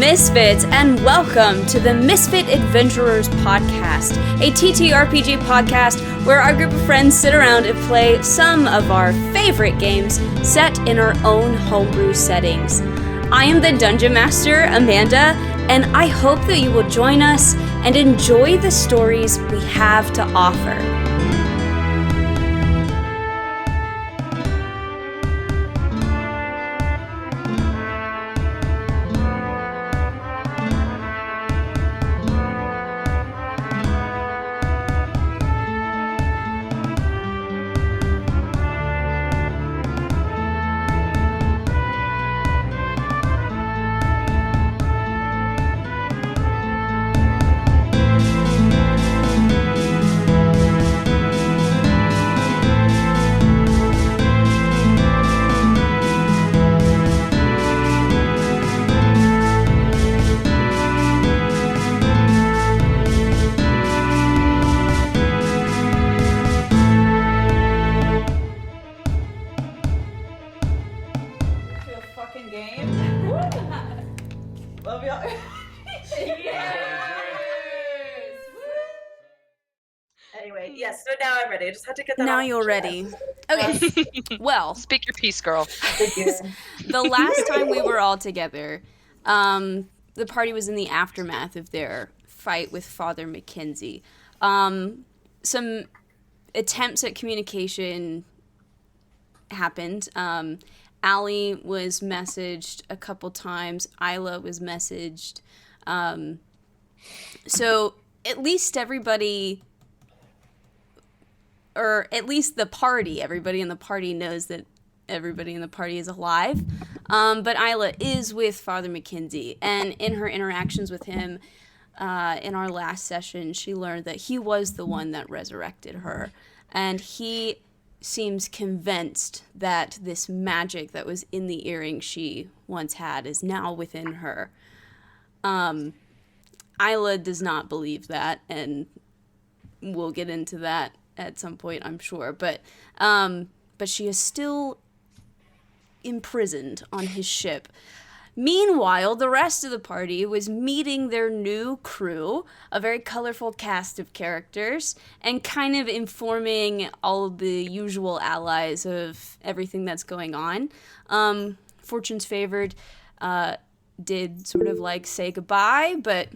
Misfits, and welcome to the Misfit Adventurers podcast, a TTRPG podcast where our group of friends sit around and play some of our favorite games set in our own homebrew settings. I am the Dungeon Master, Amanda, and I hope that you will join us and enjoy the stories we have to offer. Anyway, yes, so now I'm ready. I just had to get that Now off you're the ready. chest. Okay, well, Speak your piece, girl. the last time we were all together, the party was in the aftermath of their fight with Father Mackenzie. Some attempts at communication happened. Allie was messaged a couple times. Aila was messaged. So at least everybody, or at least the party, everybody in the party knows that everybody in the party is alive. But Aila is with Father Mackenzie, and in her interactions with him in our last session, she learned that he was the one that resurrected her, and he seems convinced that this magic that was in the earring she once had is now within her. Aila does not believe that, and we'll get into that at some point, I'm sure. But she is still imprisoned on his ship. Meanwhile, the rest of the party was meeting their new crew, a very colorful cast of characters, and kind of informing all of the usual allies of everything that's going on. Fortune's Favored did sort of like say goodbye, but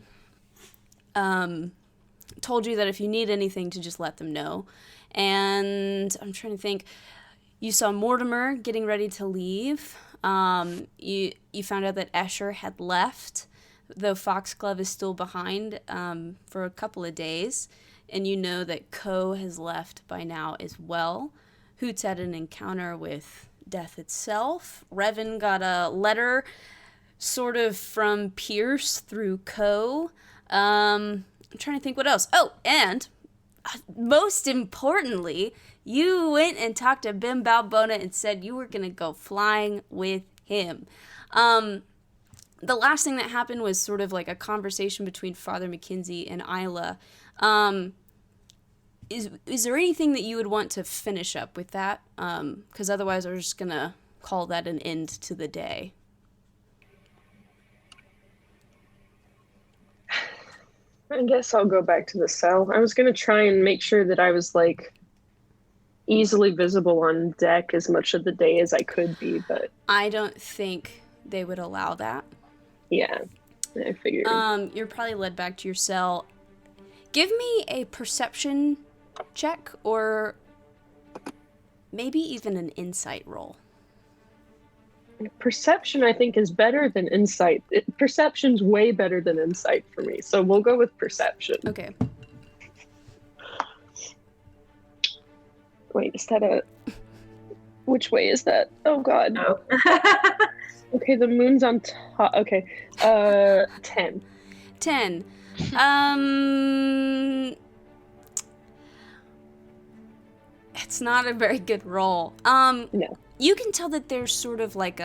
told you that if you need anything to just let them know. And I'm trying to think, you saw Mortimer getting ready to leave. You found out that Escher had left, though Foxglove is still behind for a couple of days. And you know that Ko has left by now as well. Hoots had an encounter with death itself. Revan got a letter sort of from Pierce through Ko. I'm trying to think what else. Oh, and most importantly, you went and talked to Bim Balbona and said you were going to go flying with him. The last thing that happened was sort of like a conversation between Father Mackenzie and Aila. Is there anything that you would want to finish up with that? Because otherwise we're just going to call that an end to the day. I guess I'll go back to the cell. I was going to try and make sure that I was, like, easily visible on deck as much of the day as I could be, but... I don't think they would allow that. Yeah, I figured. You're probably led back to your cell. Give me a perception check, or maybe even an insight roll. Perception, I think, is better than insight. Perception's way better than insight for me, so we'll go with perception. Okay. Wait, is that a... Which way is that? Oh, God. No. Okay, the moon's on top. Okay. 10. 10. It's not a very good roll. No. You can tell that there's sort of like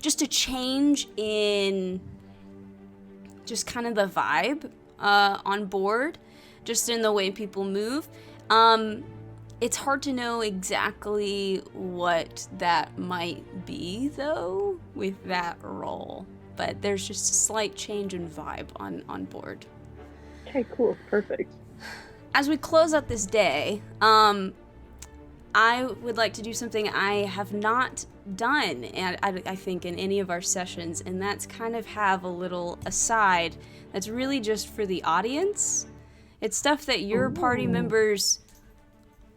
just a change in just kind of the vibe on board, just in the way people move. It's hard to know exactly what that might be, though, with that roll. but there's just a slight change in vibe on board. Okay, cool. Perfect. As we close out this day, I would like to do something I have not done, and I think, in any of our sessions, and that's kind of have a little aside that's really just for the audience. It's stuff that your party members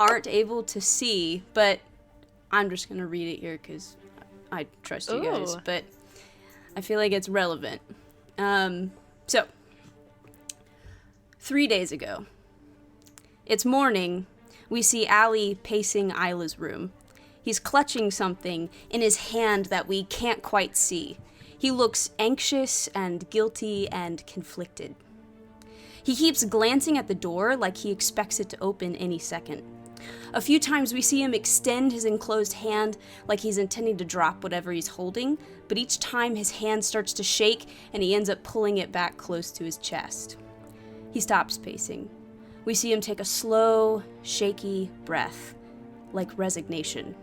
aren't able to see, but I'm just going to read it here because I trust you guys, but I feel like it's relevant. So, 3 days ago, it's morning. We see Aila pacing Aila's room. He's clutching something in his hand that we can't quite see. He looks anxious and guilty and conflicted. He keeps glancing at the door like he expects it to open any second. A few times we see him extend his enclosed hand like he's intending to drop whatever he's holding, but each time his hand starts to shake and he ends up pulling it back close to his chest. He stops pacing. We see him take a slow, shaky breath, like resignation.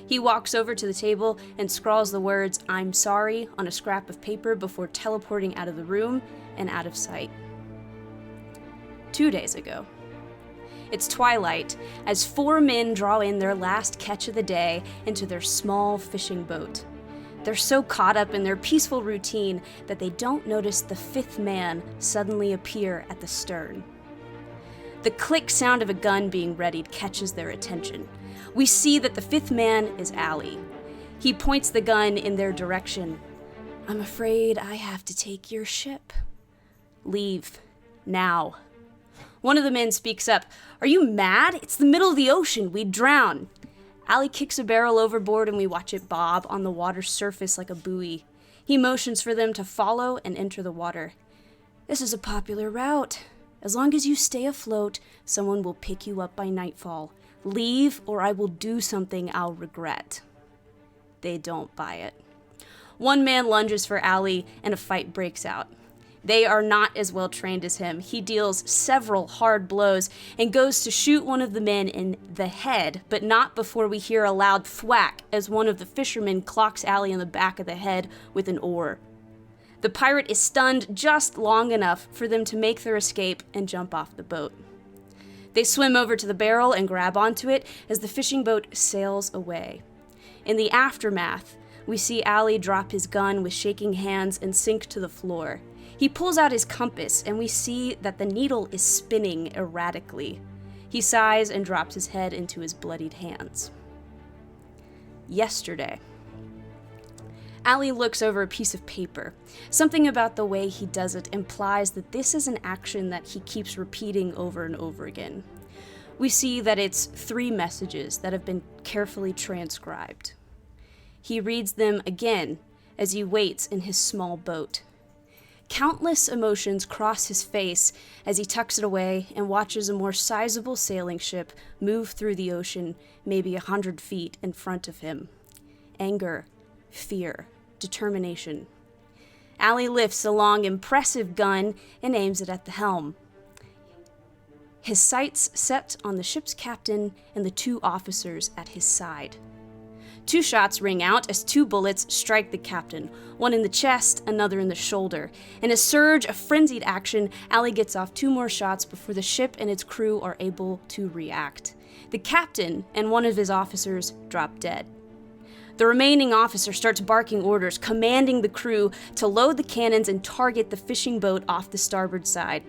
He walks over to the table and scrawls the words, "I'm sorry," on a scrap of paper before teleporting out of the room and out of sight. 2 days ago. It's twilight as 4 men draw in their last catch of the day into their small fishing boat. They're so caught up in their peaceful routine that they don't notice the 5th man suddenly appear at the stern. The click sound of a gun being readied catches their attention. We see that the 5th man is Aila. He points the gun in their direction. "I'm afraid I have to take your ship. Leave. Now." One of the men speaks up. "Are you mad? It's the middle of the ocean. We'd drown." Aila kicks a barrel overboard and we watch it bob on the water's surface like a buoy. He motions for them to follow and enter the water. "This is a popular route. As long as you stay afloat, someone will pick you up by nightfall. Leave, or I will do something I'll regret." They don't buy it. One man lunges for Aila, and a fight breaks out. They are not as well trained as him. He deals several hard blows and goes to shoot one of the men in the head, but not before we hear a loud thwack as one of the fishermen clocks Aila in the back of the head with an oar. The pirate is stunned just long enough for them to make their escape and jump off the boat. They swim over to the barrel and grab onto it as the fishing boat sails away. In the aftermath, we see Aila drop his gun with shaking hands and sink to the floor. He pulls out his compass and we see that the needle is spinning erratically. He sighs and drops his head into his bloodied hands. Yesterday. Aila looks over a piece of paper. Something about the way he does it implies that this is an action that he keeps repeating over and over again. We see that it's 3 messages that have been carefully transcribed. He reads them again as he waits in his small boat. Countless emotions cross his face as he tucks it away and watches a more sizable sailing ship move through the ocean maybe 100 feet in front of him. Anger, fear, determination. Aila lifts a long, impressive gun and aims it at the helm. His sights set on the ship's captain and the 2 officers at his side. 2 shots ring out as 2 bullets strike the captain, one in the chest, another in the shoulder. In a surge of frenzied action, Aila gets off 2 more shots before the ship and its crew are able to react. The captain and one of his officers drop dead. The remaining officer starts barking orders, commanding the crew to load the cannons and target the fishing boat off the starboard side.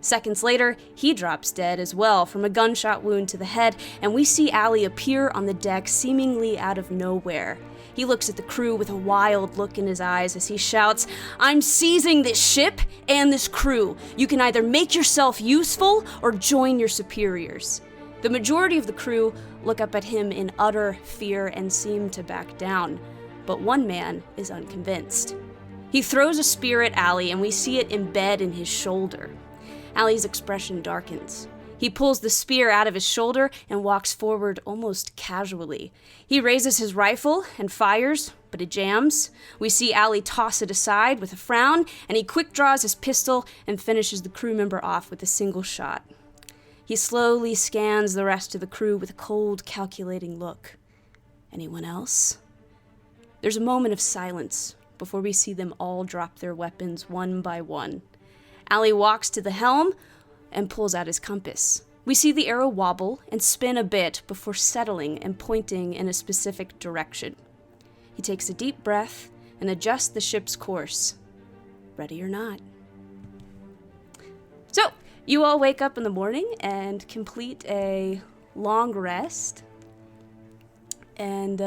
Seconds later, he drops dead as well from a gunshot wound to the head, and we see Aila appear on the deck seemingly out of nowhere. He looks at the crew with a wild look in his eyes as he shouts, "I'm seizing this ship and this crew. You can either make yourself useful or join your superiors." The majority of the crew look up at him in utter fear and seem to back down, but one man is unconvinced. He throws a spear at Aila and we see it embed in his shoulder. Ali's expression darkens. He pulls the spear out of his shoulder and walks forward almost casually. He raises his rifle and fires, but it jams. We see Aila toss it aside with a frown, and he quick draws his pistol and finishes the crew member off with a single shot. He slowly scans the rest of the crew with a cold, calculating look. Anyone else? There's a moment of silence, before we see them all drop their weapons one by one. Ali walks to the helm and pulls out his compass. We see the arrow wobble and spin a bit before settling and pointing in a specific direction. He takes a deep breath and adjusts the ship's course. Ready or not. So, you all wake up in the morning and complete a long rest. And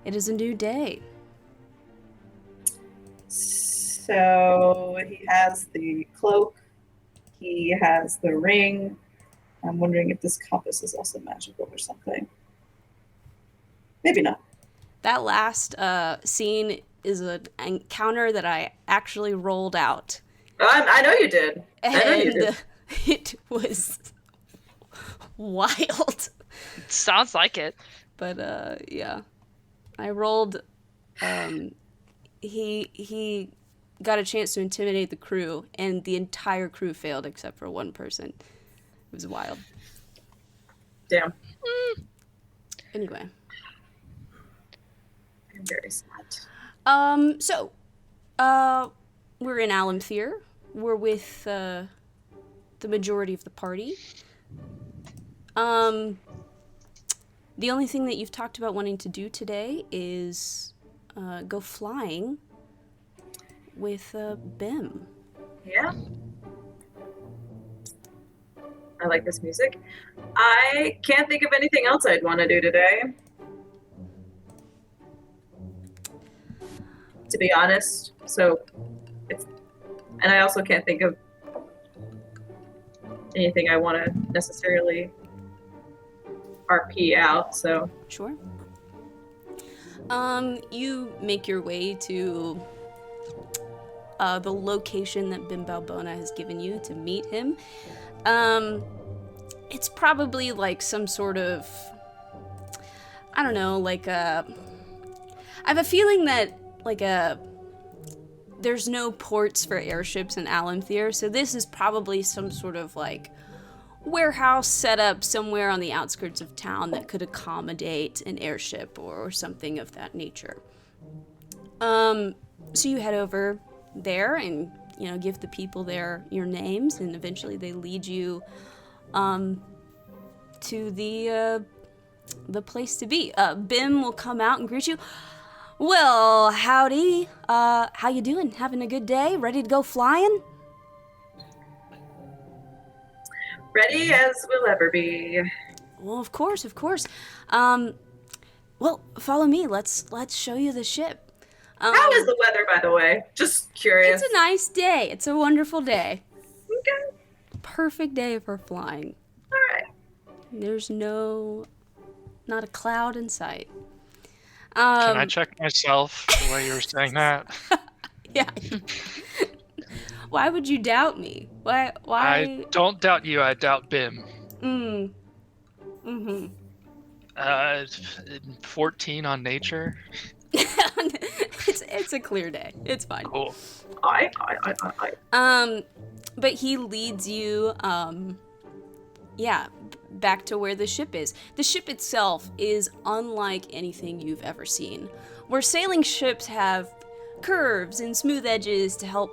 it is a new day. So he has the cloak. He has the ring. I'm wondering if this compass is also magical or something. Maybe not. That last scene is an encounter that I actually rolled out. I know you did. And I know you did. It was wild. Sounds like it. But yeah. I rolled he got a chance to intimidate the crew, and the entire crew failed except for one person. It was wild. Damn. Anyway. I'm very sad. So, we're in Alamthir. We're with the majority of the party. The only thing that you've talked about wanting to do today is go flying with Bim. Yeah. I like this music. I can't think of anything else I'd want to do today. To be honest. And I also can't think of anything I want to necessarily RP out, so. Sure. You make your way to the location that Bim Balbona has given you to meet him. It's probably like some sort of, I don't know, like I have a feeling that there's no ports for airships in Alamthir, so this is probably some sort of like warehouse set up somewhere on the outskirts of town that could accommodate an airship or something of that nature. So you head over there and, give the people there your names, and eventually they lead you to the place to be. Bim will come out and greet you. Well, howdy. How you doing? Having a good day? Ready to go flying? Ready as we'll ever be. Well, of course. Well, follow me. Let's show you the ship. How is the weather, by the way? Just curious. It's a nice day. It's a wonderful day. Okay. Perfect day for flying. All right. There's not a cloud in sight. Can I check myself the way you were saying that? Yeah. Why would you doubt me? Why? I don't doubt you, I doubt Bim. 14 on nature. It's a clear day. It's fine. Cool. I. But he leads you, back to where the ship is. The ship itself is unlike anything you've ever seen. Where sailing ships have curves and smooth edges to help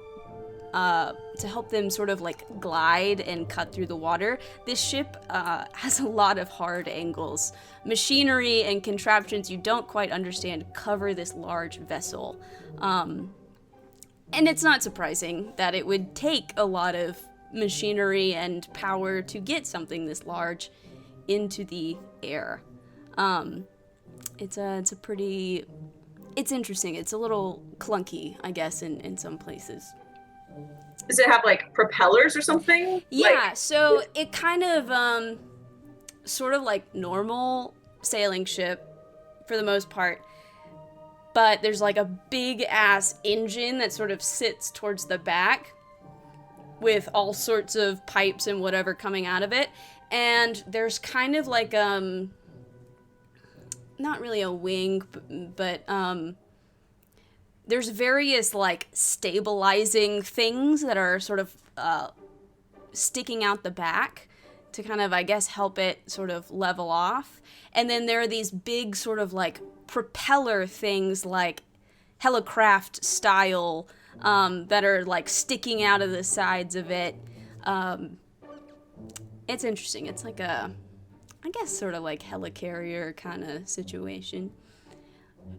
them sort of like glide and cut through the water, this ship has a lot of hard angles. Machinery and contraptions you don't quite understand cover this large vessel. And it's not surprising that it would take a lot of machinery and power to get something this large into the air. It's interesting. It's a little clunky, I guess, in some places. Does it have like propellers or something? Yeah, so it kind of sort of like normal sailing ship for the most part, but there's like a big ass engine that sort of sits towards the back with all sorts of pipes and whatever coming out of it, and there's kind of like not really a wing, but there's various like stabilizing things that are sort of sticking out the back to kind of, I guess, help it sort of level off. And then there are these big sort of like propeller things like Hellicraft style that are like sticking out of the sides of it. It's interesting. It's like I guess sort of like helicarrier kind of situation.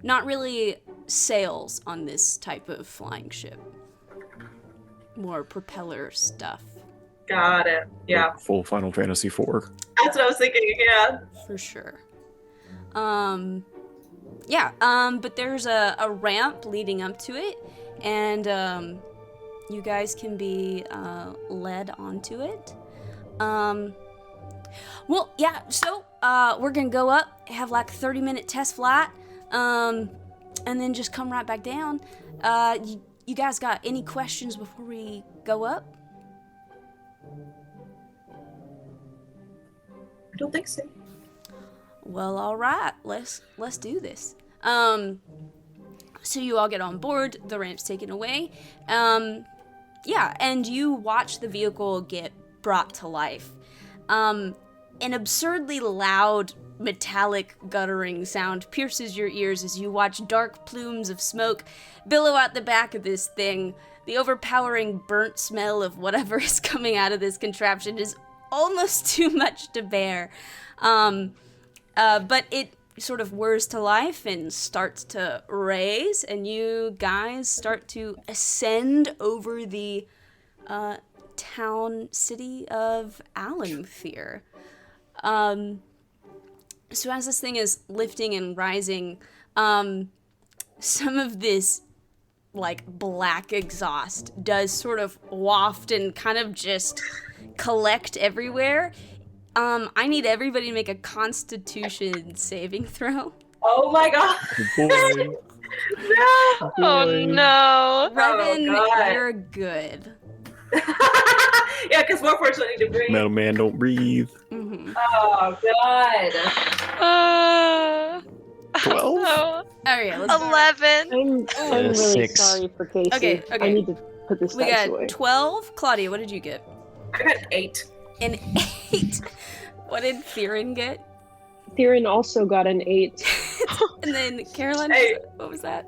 Not really sails on this type of flying ship. More propeller stuff. Got it. Yeah. Full Final Fantasy IV. That's what I was thinking, yeah. For sure. But there's a ramp leading up to it, and you guys can be led onto it. So we're gonna go up, have like a 30-minute test flight, and then just come right back down. You guys got any questions before we go up? I don't think so. Well, all right. Let's do this. So you all get on board. The ramp's taken away. And you watch the vehicle get brought to life. An absurdly loud, metallic, guttering sound pierces your ears as you watch dark plumes of smoke billow out the back of this thing. The overpowering burnt smell of whatever is coming out of this contraption is almost too much to bear. But it sort of whirs to life and starts to raise, and you guys start to ascend over the town city of Alanthir. So as this thing is lifting and rising, some of this like black exhaust does sort of waft and kind of just collect everywhere. I need everybody to make a Constitution saving throw. Oh my god. Boy. No. Oh no. Revan, God. you're good. Yeah, because we're fortunately to breathe. Metal Man don't breathe. Mm-hmm. Oh god. 12? Oh, All right, let's 11. I'm really 6. sorry for Casey. Okay. I need to put this We dice got away. 12. Claudia, what did you get? I got 8. An 8. What did Theron get? Theron also got an 8. And then Caroline, Hey. what was that?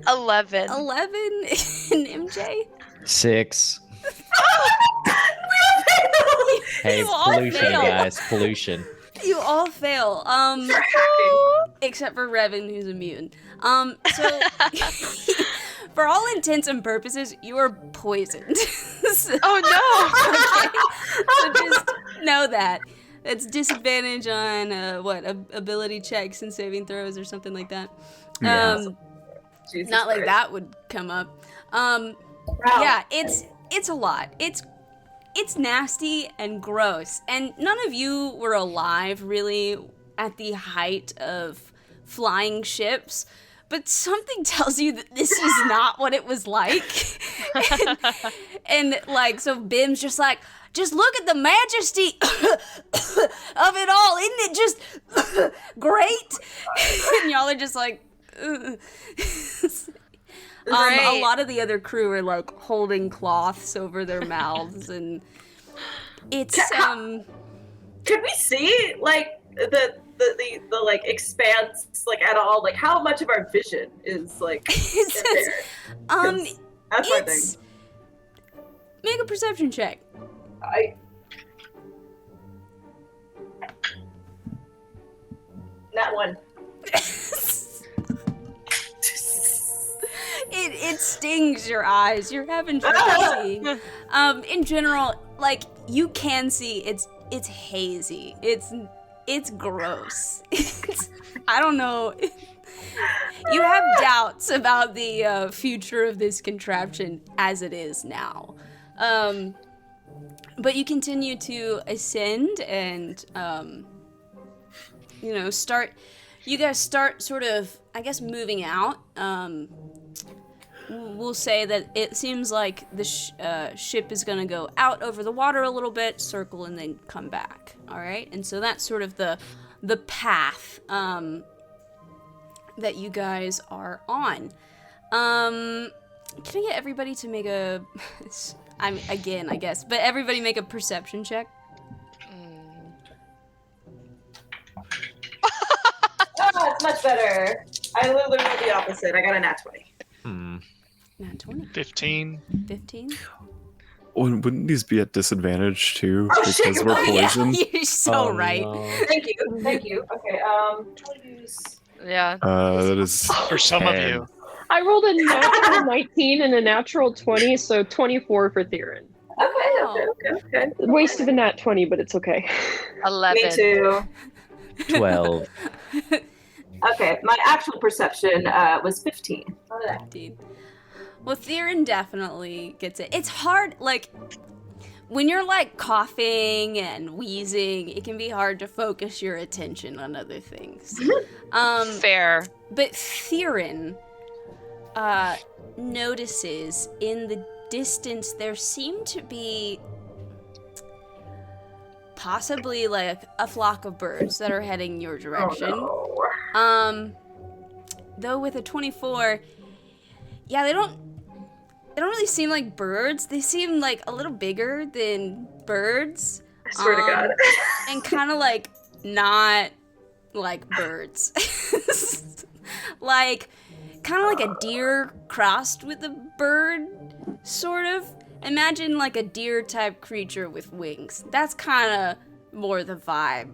11. 11. And MJ? 6. Hey, You all pollution, fail. guys. Pollution. You all fail. For hacking. Except for Revan, who's immune. So for all intents and purposes, you are poisoned. So, Oh so just know that. It's disadvantage on ability checks and saving throws or something like that. Yeah. Jesus Not like Christ. that would come up. Wow. Yeah, it's a lot. It's nasty and gross. And none of you were alive really at the height of flying ships, but something tells you that this is not what it was like. and like, so Bim's just like, just look at the majesty of it all. Isn't it just great? And y'all are just like, ugh. A Right. lot of the other crew are like holding cloths over their mouths, and it's Can we see like the like expanse like at all? Like how much of our vision is like it's there? That's my thing. it's make a perception check. That one. It stings your eyes. You're having trouble seeing. In general, like you can see it's hazy. It's gross. I don't know. You have doubts about the future of this contraption as it is now. But you continue to ascend and you guys start sort of, I guess, moving out. We'll say that it seems like the ship is going to go out over the water a little bit, circle, and then come back. All right? And so that's sort of the path that you guys are on. Can I get everybody to make a... again, I guess. But everybody make a perception check. Oh, it's much better. I literally did the opposite. I got a nat 20. Not 20. 15. 15. Wouldn't these be at disadvantage too Oh, because shit. we're Oh, yeah. poisoned? You're so right. No. Thank you. Okay, try to use... Yeah. That is For some of 10. you. I rolled a natural 19 and a natural 20, so 24 for Theron. Okay. Wasted a nat 20, but it's okay. 11. Me too. 12. Okay, my actual perception was 15. 15. Well, Theron definitely gets it. It's hard, like, when you're, like, coughing and wheezing, it can be hard to focus your attention on other things. Fair. But Theron notices in the distance there seem to be possibly, like, a flock of birds that are heading your direction. Oh, no. Though with a 24, yeah, they don't really seem like birds. They seem like a little bigger than birds. I swear to God. And kind of like not like birds. Like kind of like a deer crossed with a bird, sort of. Imagine like a deer type creature with wings. That's kind of more the vibe.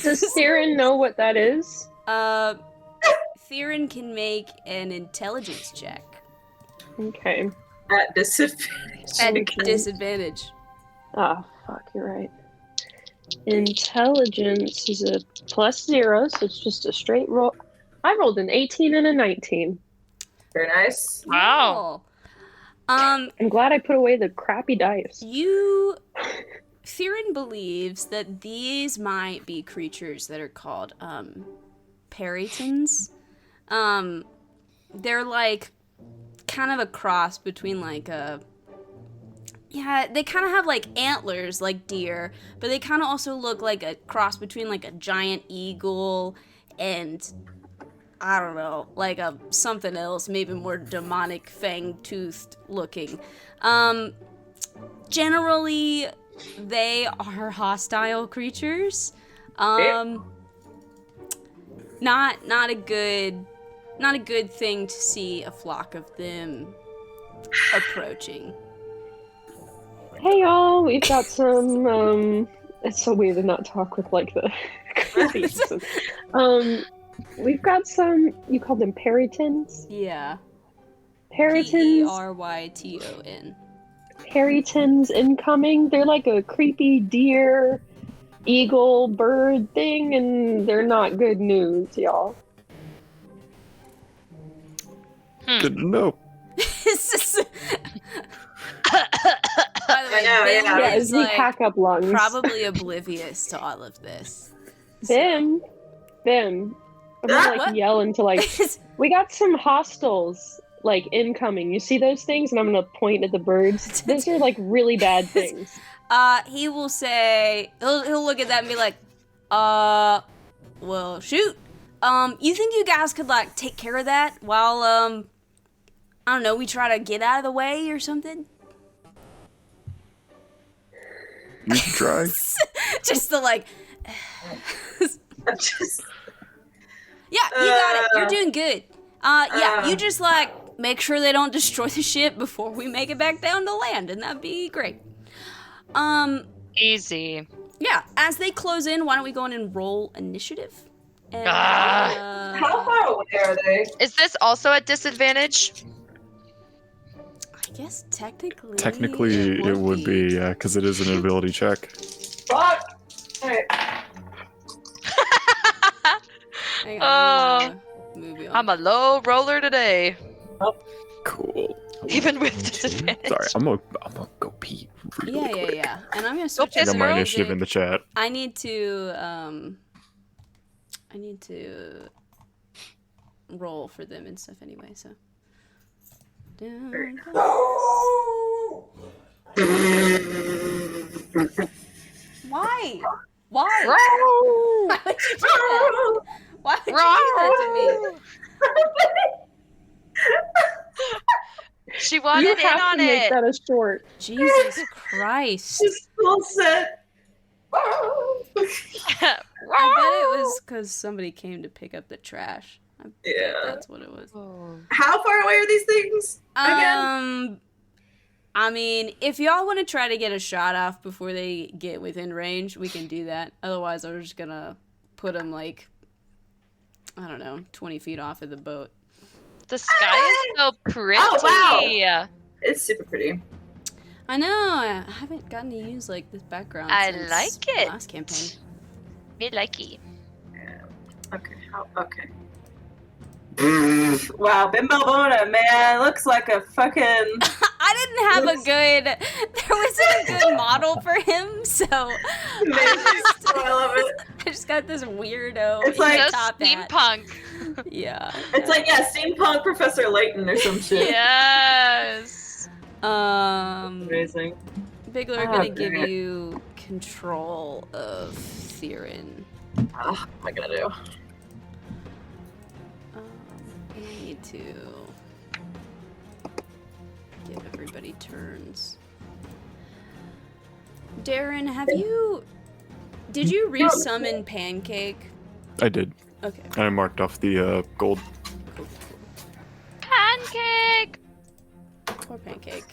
Does Theron know what that is? Theron can make an intelligence check. Okay. At disadvantage. At Okay. disadvantage. Ah, fuck, you're right. Intelligence is a +0, so it's just a straight roll. I rolled an 18 and a 19. Very nice. Wow. Cool. I'm glad I put away the crappy dice. Theron believes that these might be creatures that are called, peritons. They're like kind of a cross between like a... Yeah, they kind of have like antlers like deer, but they kind of also look like a cross between like a giant eagle and... I don't know, like a something else, maybe more demonic, fang-toothed looking. Generally, they are hostile creatures. Not a good thing to see a flock of them approaching. Hey y'all, we've got some, it's so weird to not talk with like the creepy accent. We've got some, you call them peritons? Yeah. Peritons, Peryton. peritons incoming. They're like a creepy deer, eagle, bird thing, and they're not good news, y'all. Good to know. By the way, I know, Bim yeah. is Zeke like hack up lungs. probably oblivious to all of this. Bim. I'm gonna like What? yell into like, we got some hostiles like incoming. You see those things? And I'm gonna point at the birds. Those are like really bad things. He will say he'll look at that and be like, well, shoot. You think you guys could like take care of that while I don't know, we try to get out of the way or something? You can try. Just the like Just, yeah, you got it. You're doing good. Yeah, you just like make sure they don't destroy the ship before we make it back down to land, and that'd be great. Easy. Yeah, as they close in, why don't we go in and roll initiative? And, how far away are they? Is this also at disadvantage? I guess technically. Technically, it would be, yeah, because it is an ability check. Fuck! Alright. Hang on, I'm gonna move you on. I'm a low roller today, Cool. even with disadvantage. Sorry, I'm gonna go pee really quick. Yeah. And I'm gonna switch piss I got it my girl. initiative in the chat. I need to roll for them and stuff anyway, so. Why? Why? Why would you do that? Why would you do that to me? She wanted You in have on to make it. that a short. Jesus Christ. Just full set. I bet it was because somebody came to pick up the trash. I bet Yeah. that's what it was. How far away are these things? Again? I mean, if y'all want to try to get a shot off before they get within range, we can do that. Otherwise, I'm just gonna put them like, I don't know, 20 feet off of the boat. The sky is so pretty. Oh, wow. It's super pretty. I know. I haven't gotten to use like this background. I since like the it. last campaign. Me likey. Okay. Okay. Wow, Bimbo Bona, man, looks like a fucking. I didn't have a good. There wasn't a good model for him, so I love it. I just got this weirdo. It's like Just top hat. steampunk. Yeah. It's like steampunk Professor Layton or some shit. Yes. Amazing. Bigler, we're gonna give you control of Theron. What am I gonna do? I need to give everybody turns. Darren, did you resummon Pancake? I did. Okay. And I marked off the gold. Pancake. Poor Pancake.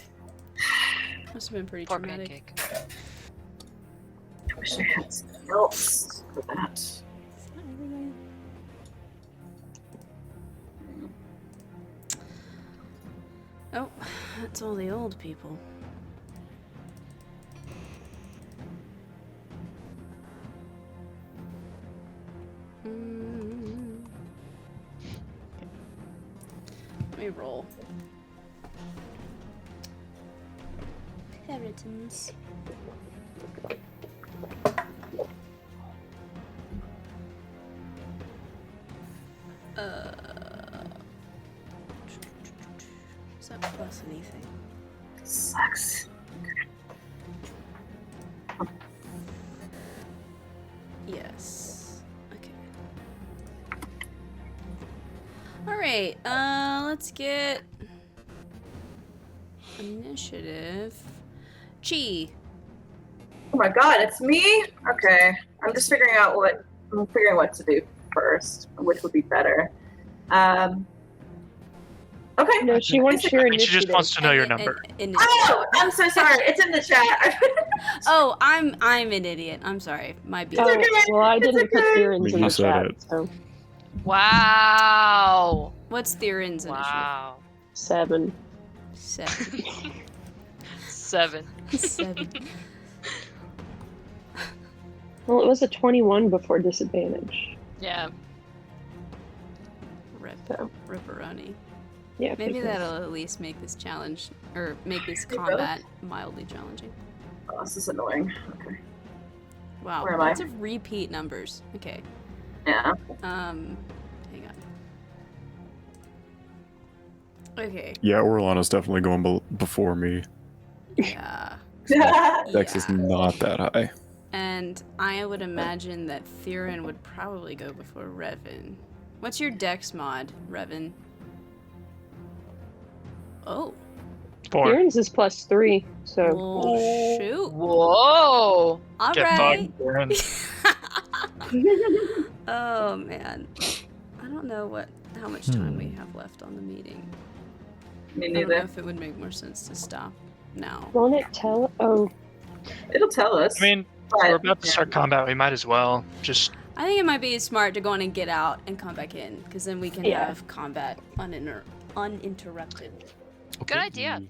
Must have been pretty Poor traumatic. pancake. I wish I had something else for that. Oh, that's all the old people. Let me roll. Puritans. Is that plus anything? Sucks. Yes. Okay. Alright, let's get initiative. Chi. Oh my god, it's me? Okay. I'm just figuring what to do first, which would be better. Okay. No, she wants your She initiative. just wants to know your number. Oh, I'm so sorry. It's in the chat. Oh, I'm an idiot. I'm sorry. My B. Oh, well, I didn't put okay. Theron's in You the said chat, it. so Wow. What's Theron's initiative? Wow. 7. 7. 7. 7. Well, it was a 21 before disadvantage. Yeah. So. Ripperoni. Yeah. Maybe because- that'll at least make this challenge, or make this You combat mildly challenging. Oh, this is annoying. Okay. Wow, Where am I? lots of repeat numbers. Okay. Yeah. Hang on. Okay. Yeah, Orlana's definitely going before me. Yeah. Dex is not that high. And I would imagine that Theron would probably go before Revan. What's your dex mod, Revan? Oh. 4. Theron's is +3, so. Well, shoot. Whoa. All Get right. fucked, Darren. Oh man. I don't know how much time we have left on the meeting. Me I don't know neither. if it would make more sense to stop now. Won't it tell? Oh, It'll tell us. I mean, we're about to start combat. We might as well just. I think it might be smart to go on and get out and come back in, because then we can Yeah. have combat uninterrupted. Good idea.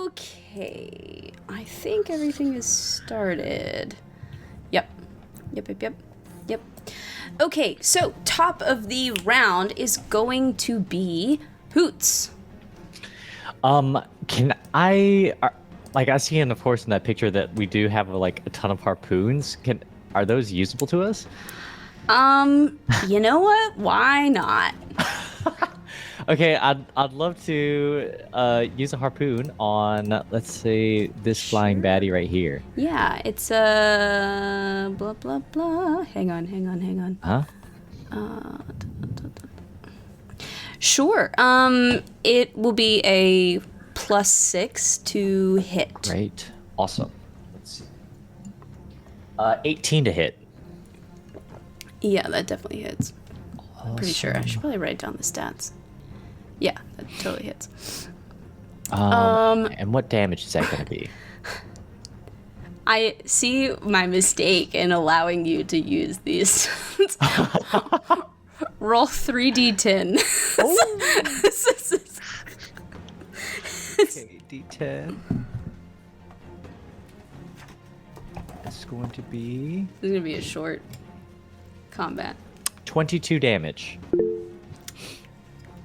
Okay, I think everything is started. Yep. Okay, so top of the round is going to be Hoots. Can I, like I see of course in that picture that we do have like a ton of harpoons. Are those usable to us? You know what? Why not? Okay, I'd love to use a harpoon on, let's say, this flying baddie right here. Yeah, it's blah blah blah. Hang on. Huh? Sure. It will be a +6 to hit. Great. Awesome. Let's see. 18 to hit. Yeah, that definitely hits. I'm pretty sure. I should probably write down the stats. Yeah, that totally hits. And what damage is that going to be? I see my mistake in allowing you to use these. Roll 3d10. Okay, D10. It's going to be This is gonna be a short combat. 22 damage.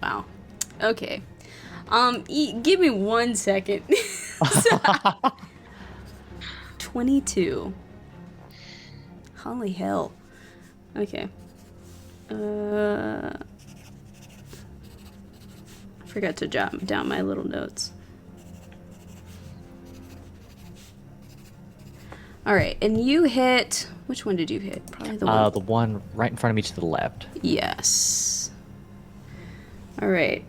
Wow. Okay. Give me 1 second. 22. Holy hell. Okay. I forgot to jot down my little notes. All right, and you hit. Which one did you hit? Probably the one. The one right in front of me to the left. Yes. All right.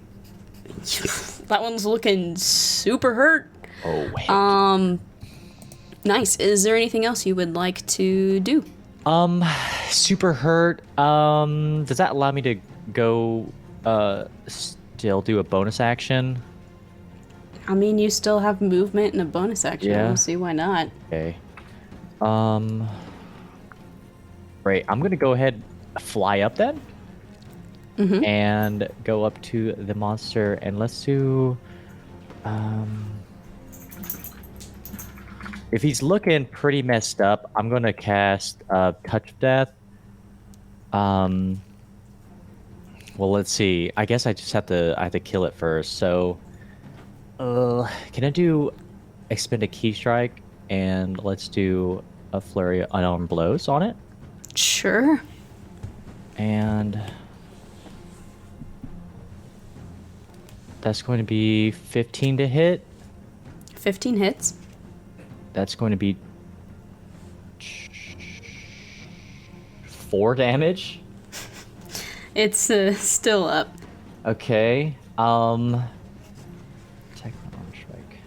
That one's looking super hurt. Oh, heck. Nice. Is there anything else you would like to do? Super hurt. Does that allow me to go, still do a bonus action? I mean, you still have movement and a bonus action. I Yeah. don't see why not. Okay. Right, I'm gonna go ahead, fly up then, and go up to the monster, and let's do, if he's looking pretty messed up, I'm gonna cast Touch of Death. Well, let's see. I guess I have to kill it first. So, can I do expend a key strike, and let's do a flurry of unarmed blows on it, Sure. and that's going to be 15 to hit. 15 hits. That's going to be 4 damage. It's still up. Okay. Attack on arm strike.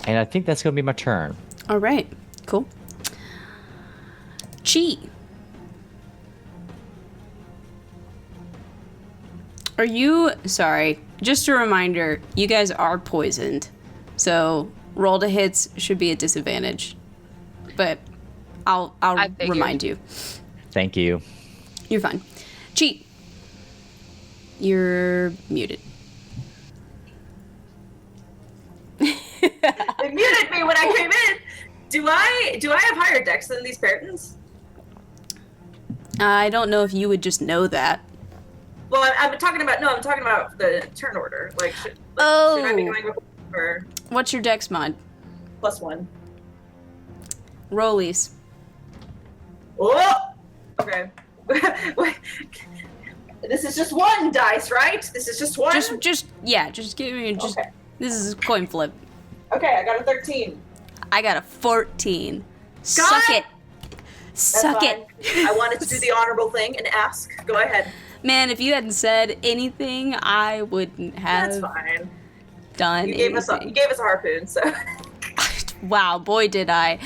And I think that's gonna be my turn. All right. Cool. Chi. Are you sorry? Just a reminder, you guys are poisoned, so roll to hits should be a disadvantage. But I'll figured. remind you. Thank you. You're fine. Chi. You're muted. They muted me when I came in. Do I have higher dex than these Paritans? I don't know if you would just know that. Well, I'm talking about the turn order. Like, should I be going for What's your dex mod? +1? Rollies. Oh, okay. Wait. This is just one dice, right? This is just one. Just give me Okay. This is a coin flip. Okay, I got a 13. I got a 14. Suck it. That's Suck fine. it. I wanted to do the honorable thing and ask. Go ahead. Man, if you hadn't said anything, I wouldn't have That's fine. done You gave us a harpoon, so. Wow, boy did I.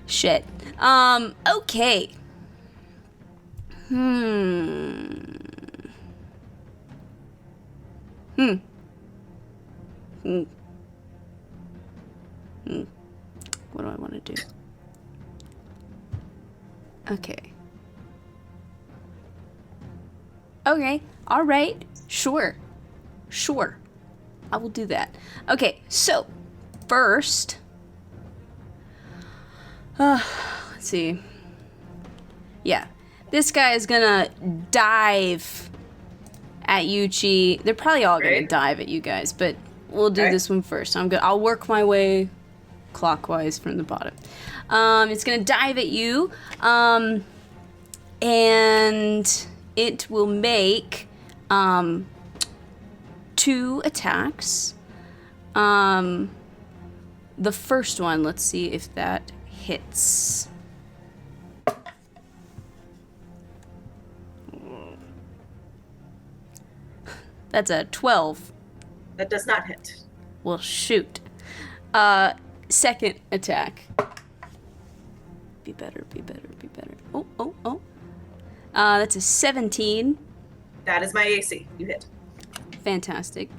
Shit. Okay. What do I want to do? Okay. Okay. All right. Sure. I will do that. Okay, so first, let's see. Yeah, this guy is gonna dive at you, Chi. They're probably all gonna Right. dive at you guys, but we'll do Okay. this one first. I'll work my way clockwise from the bottom. It's gonna dive at you, and it will make 2 attacks. The first one, let's see if that hits. That's a 12. That does not hit. Well, shoot. Second attack. Be better. Oh. That's a 17. That is my AC. You hit. Fantastic.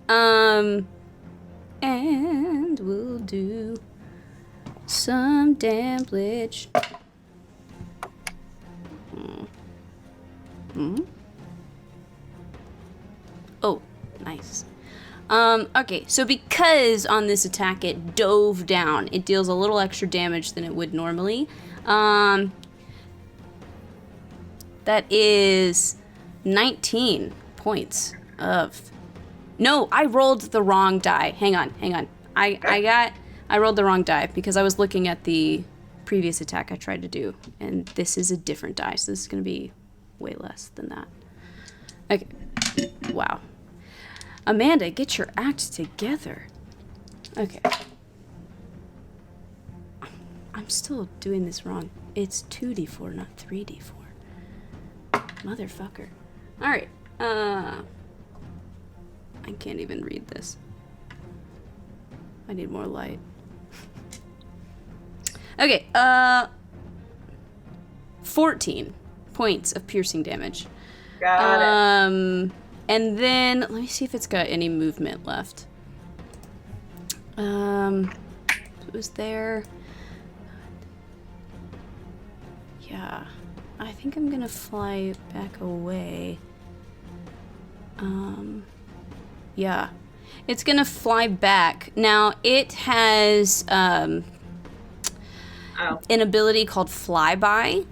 And we'll do some damage. Oh, nice. Okay, so because on this attack it dove down, it deals a little extra damage than it would normally. That is 19 points of... No, I rolled the wrong die. Hang on. I rolled the wrong die because I was looking at the previous attack I tried to do, and this is a different die, so this is going to be way less than that. Okay. Wow. Amanda, get your act together. Okay. I'm still doing this wrong. It's 2d4, not 3d4. Motherfucker. Alright. I can't even read this. I need more light. Okay, 14 points of piercing damage. Got it. And then, let me see if it's got any movement left. It was there. Yeah. I think I'm gonna fly back away. Yeah. It's gonna fly back. Now, it has, an ability called Flyby.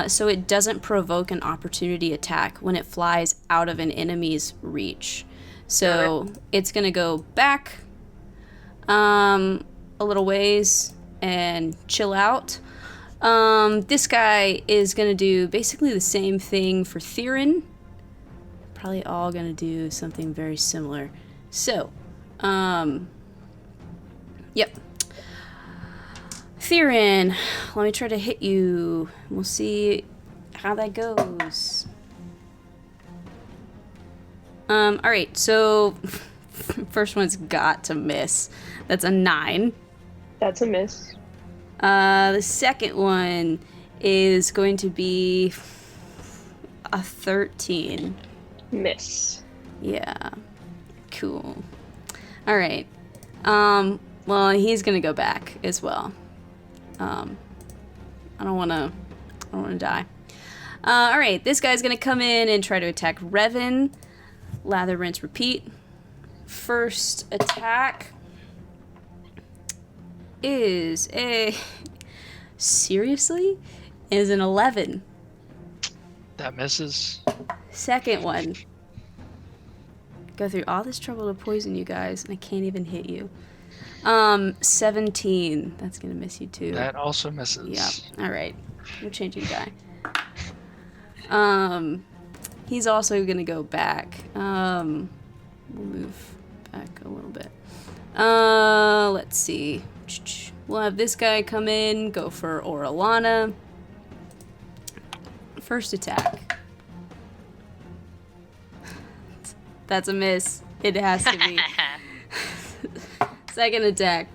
So it doesn't provoke an opportunity attack when it flies out of an enemy's reach. So it's gonna go back a little ways and chill out. This guy is gonna do basically the same thing for Theron. Probably all gonna do something very similar. So, yep. Theron, let me try to hit you. We'll see how that goes. Alright, so first one's got to miss. That's a 9. That's a miss. The second one is going to be a 13. Miss. Yeah. Cool. Alright. Well, he's gonna go back as well. I don't wanna die. Alright, this guy's gonna come in and try to attack Revan. Lather, rinse, repeat. First attack is a... Seriously? Is an 11. That misses. Second one. Go through all this trouble to poison you guys, and I can't even hit you. 17. That's gonna miss you too. That also misses. Yeah. All right. We're changing die. He's also gonna go back. We'll move back a little bit. Let's see. We'll have this guy come in, go for Orellana. First attack. That's a miss. It has to be. Second attack.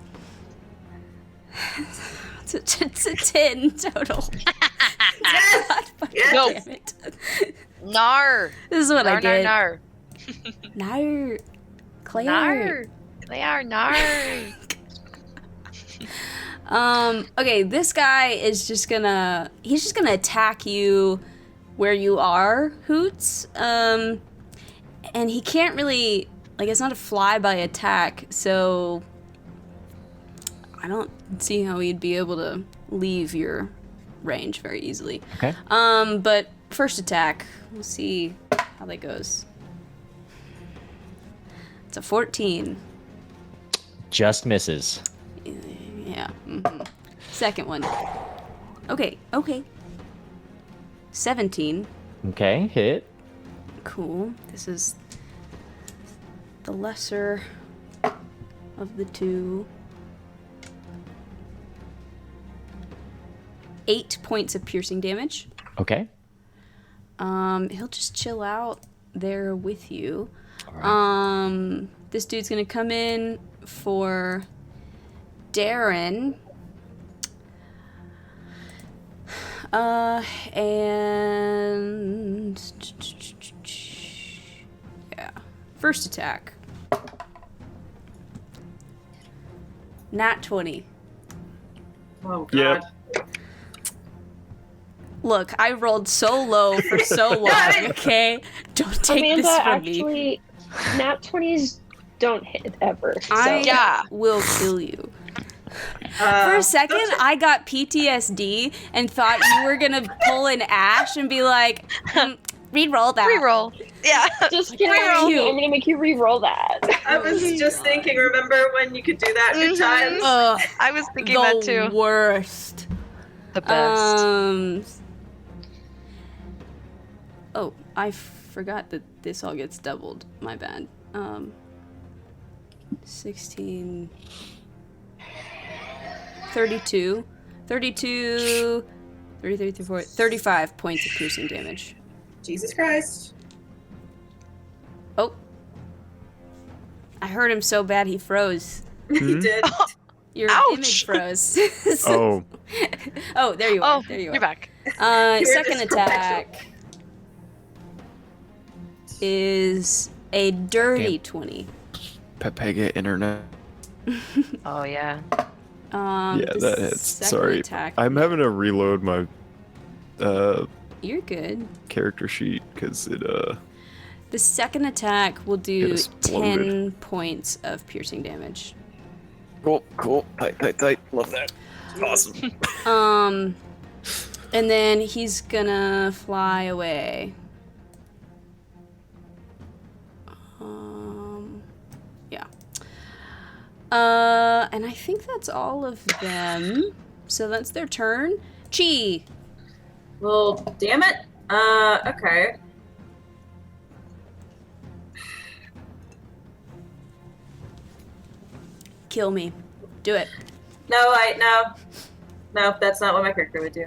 It's a 10 total. Yes! Yes! Go. Damn it. Nar. This is what I get. Nar. No. Claire. Nar. Claire, nar. Okay, this guy is he's just gonna attack you where you are, Hoots. And he can't really, it's not a flyby attack, so I don't see how he'd be able to leave your range very easily. Okay. But first attack, we'll see how that goes. It's a 14. Just misses. Yeah. Mm-hmm. Second one. Okay. 17. Okay, hit. Cool. This is the lesser of the two. 8 points of piercing damage. Okay. He'll just chill out there with you. All right. This dude's gonna come in for Darren. And yeah, first attack. Nat 20. Oh, God. Yep. Look, I rolled so low for so long, okay? Don't take Amanda, this from me. actually, nat 20s don't hit ever. So. I Yeah. will kill you. For a second, I got PTSD and thought you were gonna pull an Ash and be like, re-roll that. Reroll. Yeah. Just kidding. Reroll. I'm gonna make you re-roll that. I was just thinking, remember when you could do that good times? Ugh, I was thinking the that too. worst. The best. Oh, I forgot that this all gets doubled. My bad. 16... 32, 33, 34, 35 points of piercing damage. Jesus Christ. Oh. I hurt him so bad he froze. He did. Your Ouch. image froze. Oh, Oh, there you are. Oh, There you are. you're back. Second just attack is a dirty 20. Pepega internet. Oh, yeah. Yeah, The that hits. second Sorry. attack- I'm having to reload my You're good. character sheet because it The second attack will do It exploded. 10 points of piercing damage. Cool. Tight. Love that. Awesome. And then he's gonna fly away. Yeah. And I think that's all of them. So that's their turn. Chi! Well, damn it. Okay. Kill me. Do it. No, No, that's not what my character would do.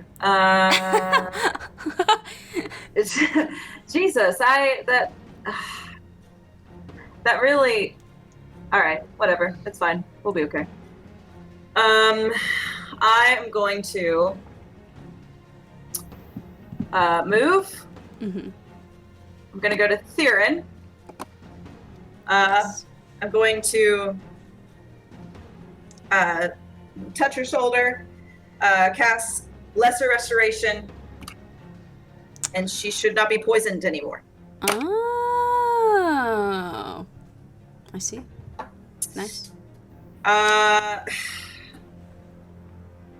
It's, Jesus, that really. All right, whatever. It's fine. We'll be okay. I am going to move. Mm-hmm. I'm going to go to Theron. I'm going to touch her shoulder, cast Lesser Restoration, and she should not be poisoned anymore. Oh. I see. Nice. I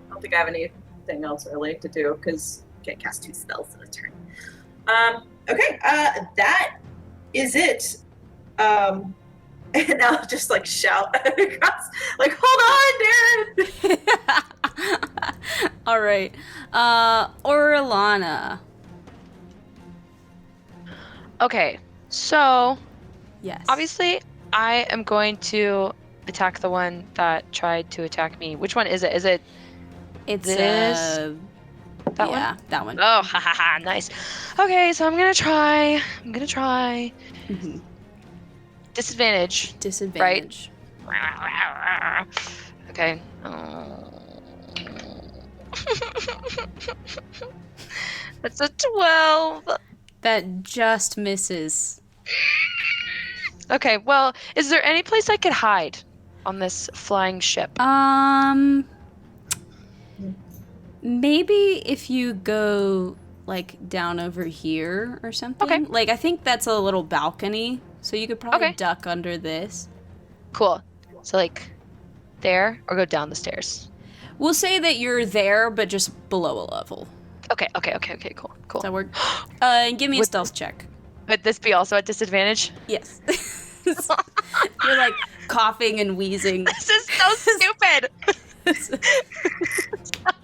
don't think I have anything else really to do because I can't cast 2 spells in a turn. Okay, that is it. And I'll just like shout across, like, hold on, Darren! All right. Orlana. Okay, so Yes. obviously I am going to attack the one that tried to attack me. Which one is it? Is it It's this? That one? yeah, that one. Oh, ha ha ha, nice. Okay, so I'm gonna try. Mhm. Disadvantage. Disadvantage. Okay. That's a 12. That just misses. Okay, well, is there any place I could hide on this flying ship? Maybe if you go like down over here or something. Okay. Like I think that's a little balcony, so you could probably Okay. duck under this. Cool. So, like, there or go down the stairs? We'll say that you're there, but just below a level. Okay, cool. Does that work? And give me a Would- stealth check. Would this be also at disadvantage? Yes. You're like coughing and wheezing. This is so stupid! So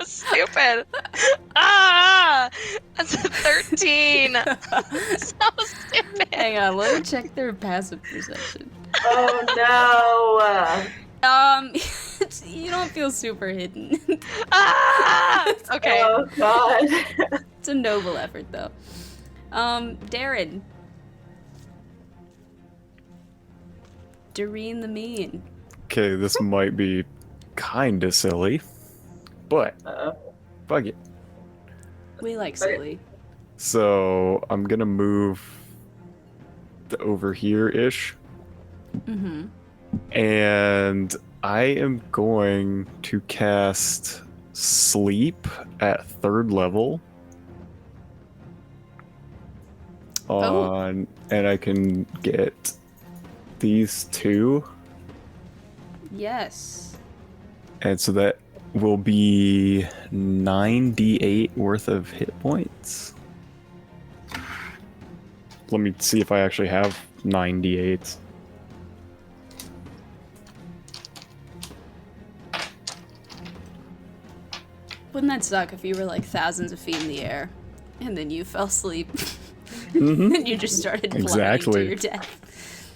stupid! Ah! That's a 13! So stupid! Hang on, let me check their passive perception. Oh no! You don't feel super hidden. Ah! Okay. Oh god! It's a noble effort, though. Darren. Doreen the Mean. Okay, this might be kind of silly, but fuck it. We like silly. So I'm gonna move over here-ish. Mm-hmm. And I am going to cast Sleep at 3rd level. And I can get these 2. Yes. And so that will be 9d8 worth of hit points. Let me see if I actually have 9d8s. Wouldn't that suck if you were like thousands of feet in the air and then you fell asleep Mm-hmm. and you just started plummeting Exactly. to your death?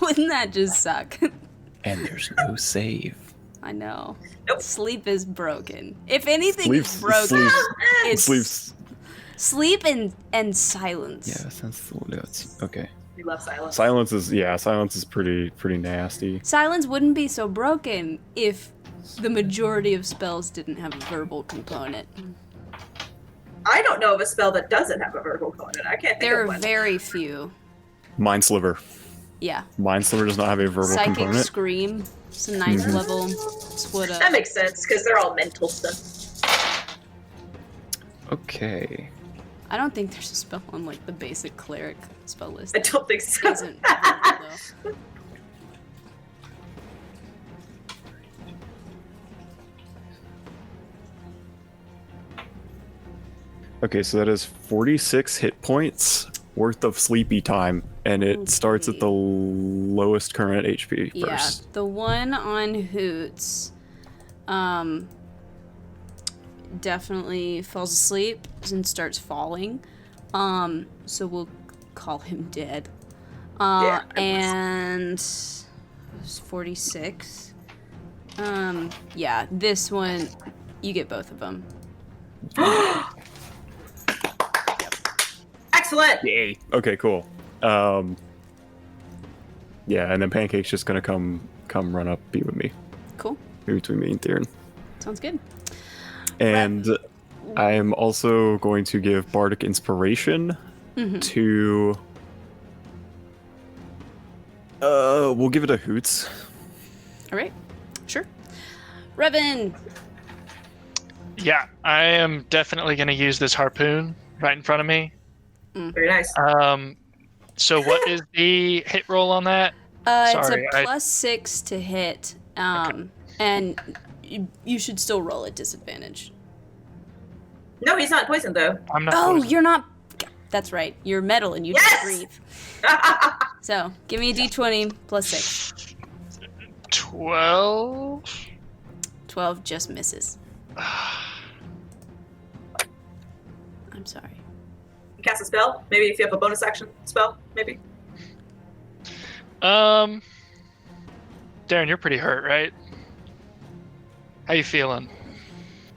Wouldn't that just suck? And there's no save. I know. Nope. Sleep is broken. If anything is broken, it's sleep and silence. Yeah, that's okay. We love silence. Silence is pretty nasty. Silence wouldn't be so broken if the majority of spells didn't have a verbal component. I don't know of a spell that doesn't have a verbal component. I can't think There of are one. very few. Mind Sliver. Yeah. Mind Sliver does not have a verbal Psychic component. Scream. It's a 9th level. It's what That makes sense, because they're all mental stuff. Okay. I don't think there's a spell on like the basic cleric spell list. I don't think so. Isn't verbal, though. Okay, so that is 46 hit points worth of sleepy time, and it starts at the lowest current HP first. Yeah, the one on Hoots definitely falls asleep and starts falling. So we'll call him dead. And it was 46. Yeah, this one, you get both of them. Excellent! Yay. Okay, cool. Yeah, and then Pancake's just gonna come run up, be with me. Cool. Be between me and Theron. Sounds good. And I am also going to give Bardic Inspiration to... we'll give it a Hoots. All right. Sure. Revan. Yeah, I am definitely going to use this harpoon right in front of me. Very nice. So what is the hit roll on that? Sorry, It's a +6 to hit, and you should still roll at disadvantage. No, he's not poisoned, though. I'm not. Oh, poisoned. you're not. That's right. You're metal and you Yes! just breathe. So give me a d20 +6. 12. 12 just misses. I'm sorry. Cast a spell? Maybe if you have a bonus action spell, maybe? Darren, you're pretty hurt, right? How you feeling?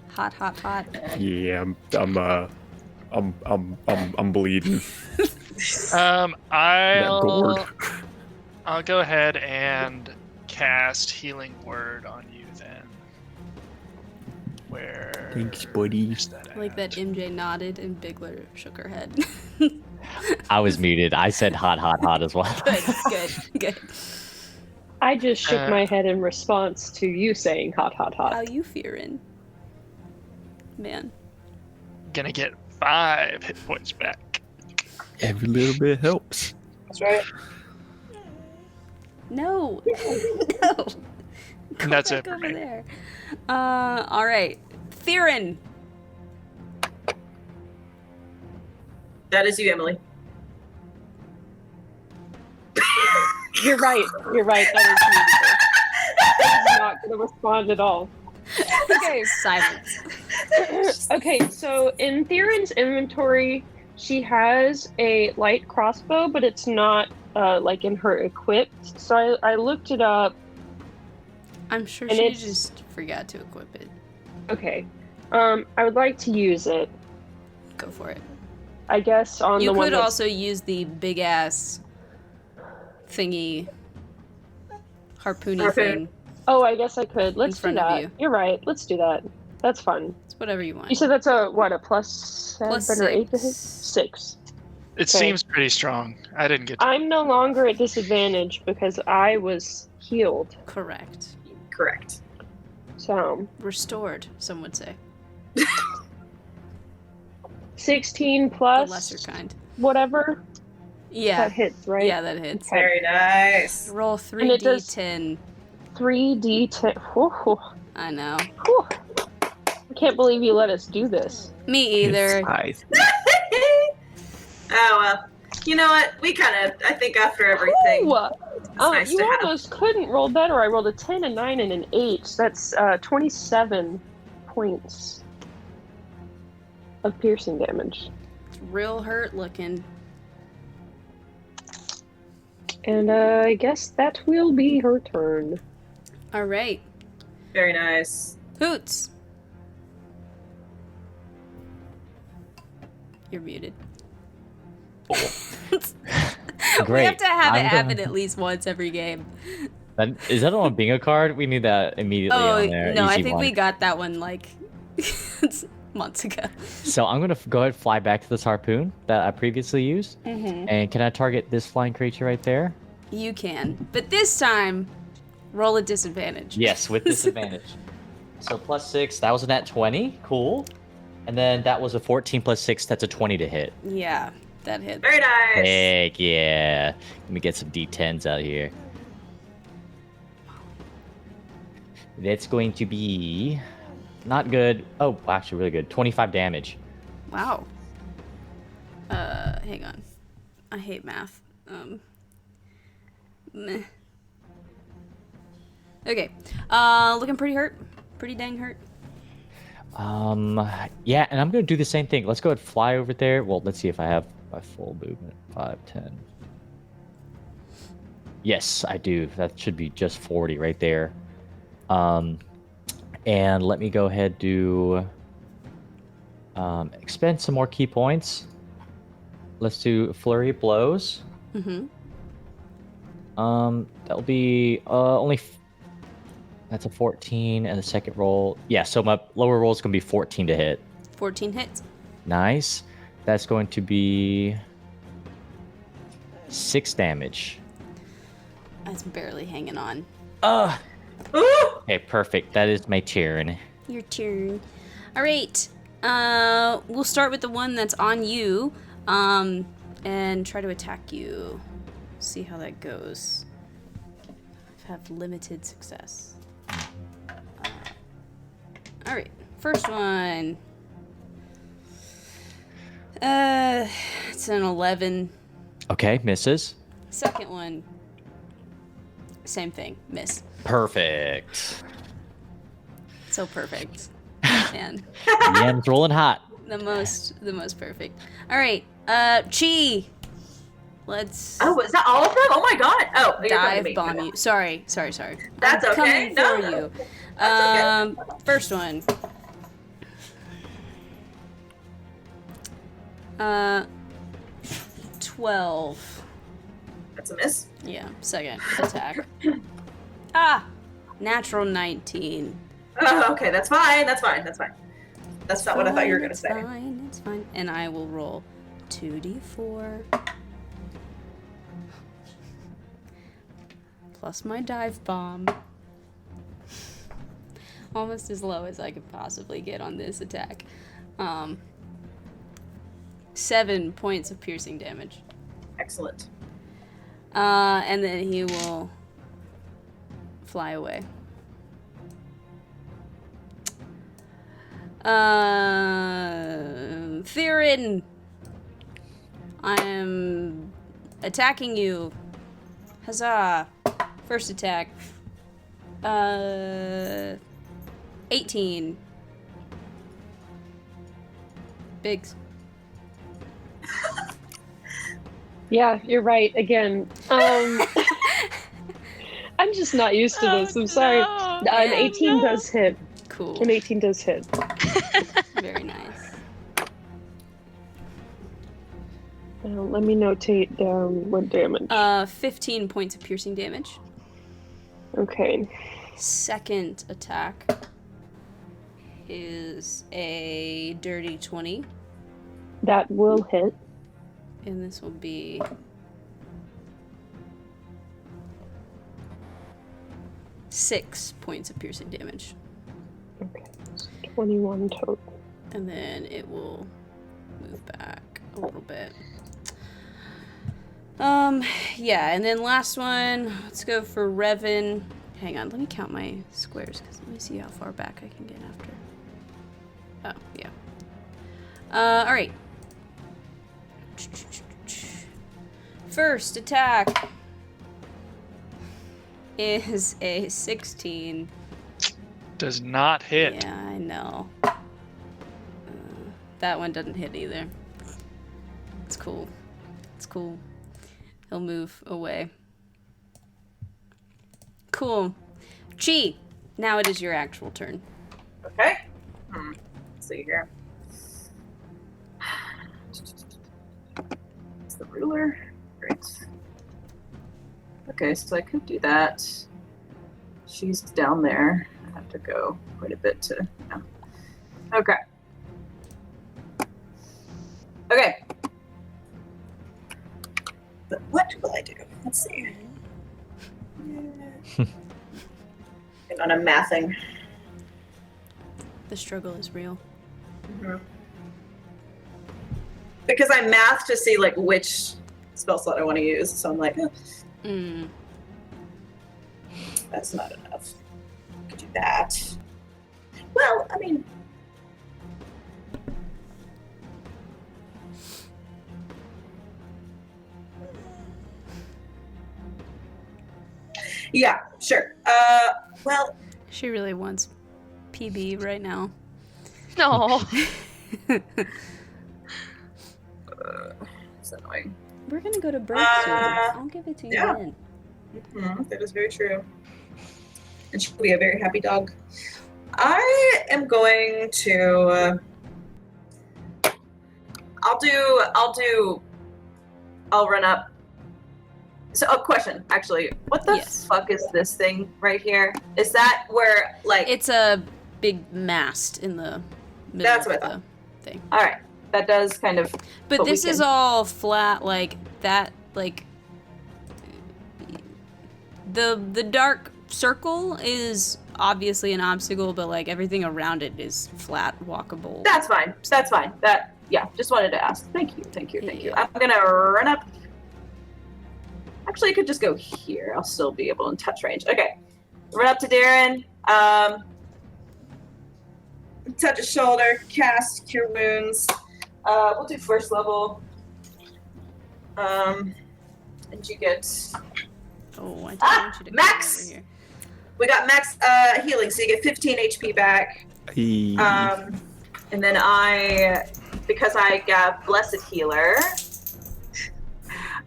Hot, hot, hot. Yeah, I'm bleeding. That gourd. I'll go ahead and cast Healing Word on you then. Where? Thanks, buddy. is that Like that at? MJ nodded and Bigler shook her head. I was muted. I said hot, hot, hot as well. Good. I just shook my head in response to you saying hot, hot, hot. How you fearing? Man. Gonna get 5 hit points back. Every little bit helps. That's right. No. No. And that's it Back for over me. there. All right. Theron. That is you, Emily. You're right. That is me. I'm not going to respond at all. Okay. Silence. Okay, so in Theron's inventory, she has a light crossbow, but it's not like in her equipped. So I looked it up. I'm sure And she it's- just forgot to equip it. Okay. I would like to use it. Go for it. I guess on You the one could that's... also use the big ass thingy harpoony Harpoon. thing. Oh, I guess I could. Let's do front of that. you. You're right. Let's do that. That's fun. It's whatever you want. You said that's a +7 Plus or 8 to hit? 6. 6. It Okay. seems pretty strong. I didn't get. I'm no longer at disadvantage because I was healed. Correct. Correct. So Restored, some would say. 16 The plus lesser kind. whatever. Yeah. That hits, right? Yeah, that hits. Okay. Very nice. Roll And it does- 3d10. 3d10. Whew. I know. Whew. I can't believe you let us do this. Me either. Nice. Oh, well. You know what? We kind of, I think after everything, Ooh, it's nice you to have. almost couldn't roll better. I rolled a 10, a 9, and an 8. So that's 27 points of piercing damage. It's real hurt looking. And I guess that will be her turn. All right. Very nice. Hoots. You're muted. We Great. have to have it I'm happen gonna- at least once every game. Is that on a bingo card? We need that immediately Oh, on there. no, I Easy think one. we got that one like months ago. So I'm gonna go ahead and fly back to this harpoon that I previously used. Mm-hmm. And can I target this flying creature right there? You can. But this time, roll a disadvantage. Yes, with disadvantage. So +6, that was a nat 20. Cool. And then that was a 14 + 6, that's a 20 to hit. Yeah, that hits. Very nice. Heck yeah. Let me get some D10s out here. That's going to be not good. Oh, actually really good. 25 damage. Wow. Hang on. I hate math. Meh. Okay. Looking pretty hurt. Pretty dang hurt. Yeah, and I'm going to do the same thing. Let's go ahead and fly over there. Well, let's see if I have my full movement. 5, 10. Yes, I do. That should be just 40 right there. And let me go ahead do expend some more key points. Let's do flurry of blows. Mm-hmm. That'll be that's a 14 and the second roll. Yeah, so my lower roll is going to be 14 to hit. 14 hits. Nice. That's going to be 6 damage. That's barely hanging on. Ooh! Okay, perfect. That is my turn. Your turn. All right. We'll start with the one that's on you, and try to attack you. See how that goes. I've had limited success. All right. First one. It's an 11. Okay, misses. Second one. Same thing. Miss. Perfect. So perfect. Man. Yam's rolling hot. The most perfect. All right, Chi. Let's Oh, is that all of them? Oh my god. Oh, you're talking to dive me. bomb you. Sorry. That's I'm okay. coming No, for no. you. That's First one. 12. That's a miss. Yeah, second attack. Natural 19. Oh, okay. That's fine. That's fine. That's fine. That's not what I thought you were going to It's say. fine, it's fine. And I will roll 2d4. Plus my dive bomb. Almost as low as I could possibly get on this attack. 7 points of piercing damage. Excellent. And then he will fly away. Theron, I am attacking you. Huzzah! First attack. 18. Biggs. Yeah, you're right. Again, I'm just not used to this. I'm sorry. no. An 18 does hit. Cool. An 18 does hit. Very nice. Let me notate down what damage. 15 points of piercing damage. Okay. Second attack is a dirty 20, That will hit. and this will be 6 points of piercing damage. Okay. So 21 total. And then it will move back a little bit. Yeah, and then last one, let's go for Revan. Hang on, let me count my squares, because let me see how far back I can get after. Oh, yeah. Alright. First attack is a 16. Does not hit. Yeah, I know. That one doesn't hit either. It's cool. It's cool. He'll move away. Cool. Chi, now it is your actual turn. Okay. Let's see here. It's the ruler. Great. Okay, so I could do that. She's down there. I have to go quite a bit to. No. Okay. Okay. But what will I do? Let's see. Hang on, I'm mathing. The struggle is real. Because I math to see like which spell slot I want to use. So I'm like, that's not enough. I could do that. Well, I mean, yeah, sure. Well, She really wants PB right now. No. it's annoying. We're gonna go to break soon. I'll give it to you yeah. then. That is very true. And she'll be a very happy dog. I am going to. I'll run up. So, a question, actually. What the Yes. fuck is this thing right here? Is that where, like... It's a big mast in the middle That's of what I the thing. Alright, that does kind of... But we this is can- all flat, like that, like the dark circle is obviously an obstacle, but like everything around it is flat, walkable. That's fine. That's fine. That, yeah, just wanted to ask. Thank you. Yeah. I'm gonna run up. Actually, I could just go here. I'll still be able in touch range. Okay. Run up to Darren. Touch his shoulder. Cast Cure Wounds. We'll do first level. And you get... Oh, I don't want you to Max! come over here. We got max healing, so you get 15 HP back. And then because I got Blessed Healer,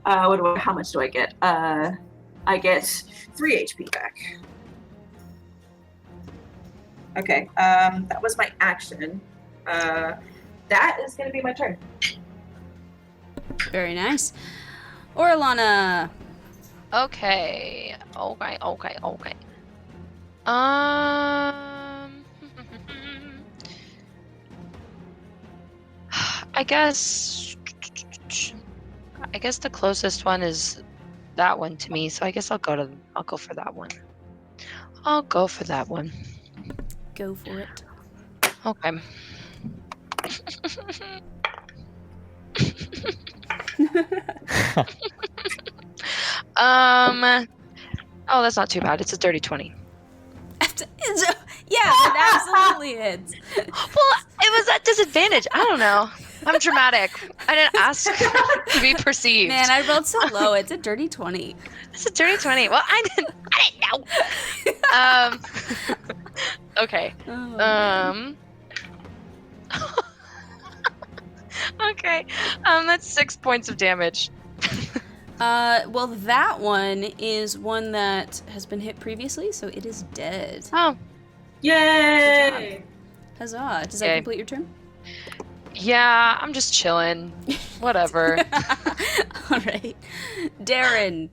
how much do I get? I get 3 HP back. Okay, that was my action. That is going to be my turn. Very nice. Orlana. Okay. I guess the closest one is that one to me, so I guess I'll go for that one. I'll go for that one. Go for it. Okay. Oh, that's not too bad. It's a dirty 20. Yeah, it absolutely hits. Well, it was at disadvantage. I don't know. I'm dramatic. I didn't ask to be perceived. Man, I rolled so low. It's a dirty 20. It's a dirty 20. Well, I didn't know. Okay. Oh, man. Okay. That's 6 points of damage. Well, that one is one that has been hit previously, so it is dead. Oh, Yay! Huzzah. Does that Okay. complete your turn? yeah. I'm just chilling. Whatever. All right. Darren.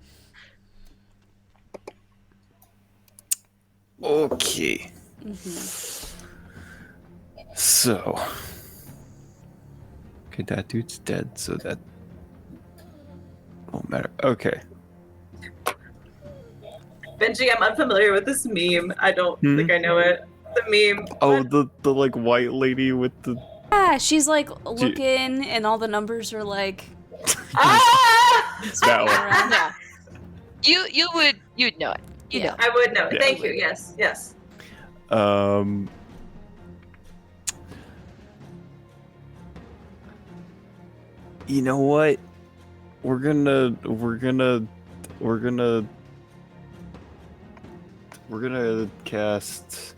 Okay. So. Okay, that dude's dead, so that won't matter. Okay. Benji, I'm unfamiliar with this meme. I don't think I know it. The meme. Oh, What? the like white lady with the. Yeah, she's like looking, and all the numbers are like. Ah! That one. around. Yeah. You'd know it. You know. I would know. Yeah. Thank you. Yes. Yes. You know what? We're gonna cast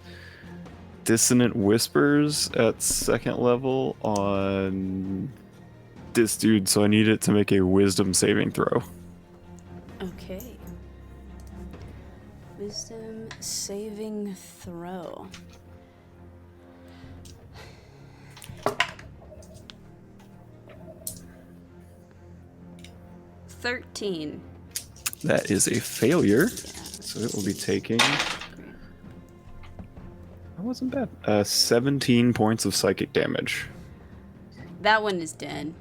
Dissonant Whispers at 2nd level on this dude, so I need it to make a Wisdom saving throw. Okay. Wisdom saving throw. $13. That is a failure, Yeah. so it will be taking. That wasn't bad. 17 points of psychic damage. That one is dead.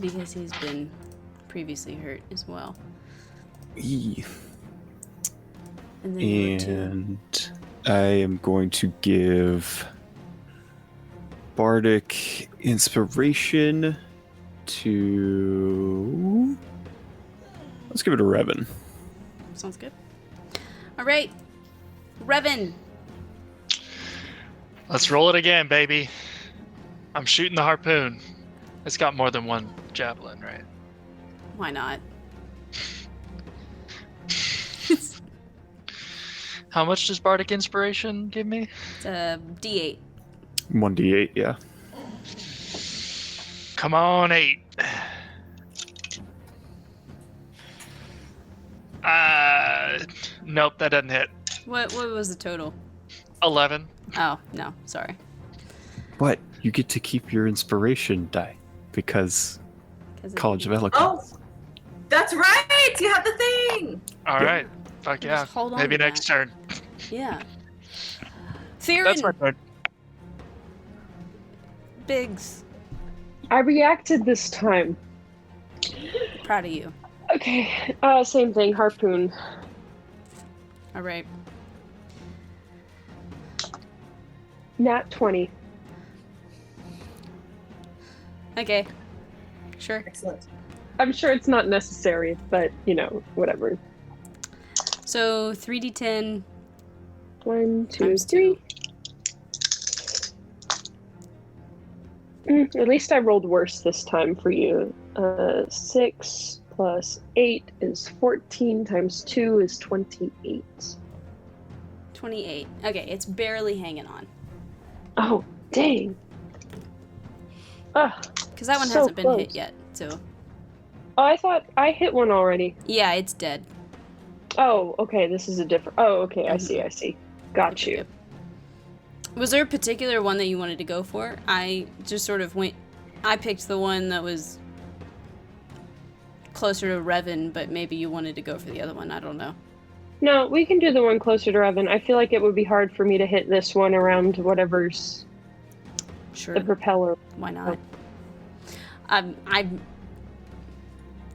Because he's been previously hurt as well. Eee. And then you two. And I am going to give Bardic Inspiration to. Let's give it to Revan. Sounds good. All right. Revan. Let's roll it again, baby. I'm shooting the harpoon. It's got more than one javelin, right? Why not? How much does Bardic Inspiration give me? It's a D8. 1d8, yeah. Come on, 8. Nope, that doesn't hit. What was the total? 11. Oh, no. Sorry. But you get to keep your inspiration die because 'Cause College of Oh, Eloquence. that's right. You have the thing. All Yeah. right. Fuck yeah. Just hold on Maybe to next that. turn. Yeah. That's my Theron. turn. Biggs. I reacted this time. Proud of you. Okay, same thing, harpoon. All right. Nat 20. Okay. Sure. Excellent. I'm sure it's not necessary, but, whatever. So 3d10 1, 2, times 3. 2. At least I rolled worse this time for you. 6 plus 8 is 14 times 2 is 28. 28. Okay, it's barely hanging on. Oh, dang. Ugh. Because that one So hasn't been close. hit yet. So, Oh, I thought I hit one already. yeah, it's dead. Oh, okay, this is a different... Oh, okay, I see. Got you. Yep. Was there a particular one that you wanted to go for? I just sort of went... I picked the one that was closer to Revan, but maybe you wanted to go for the other one. I don't know. No, we can do the one closer to Revan. I feel like it would be hard for me to hit this one around whatever's Sure. the propeller. Why not?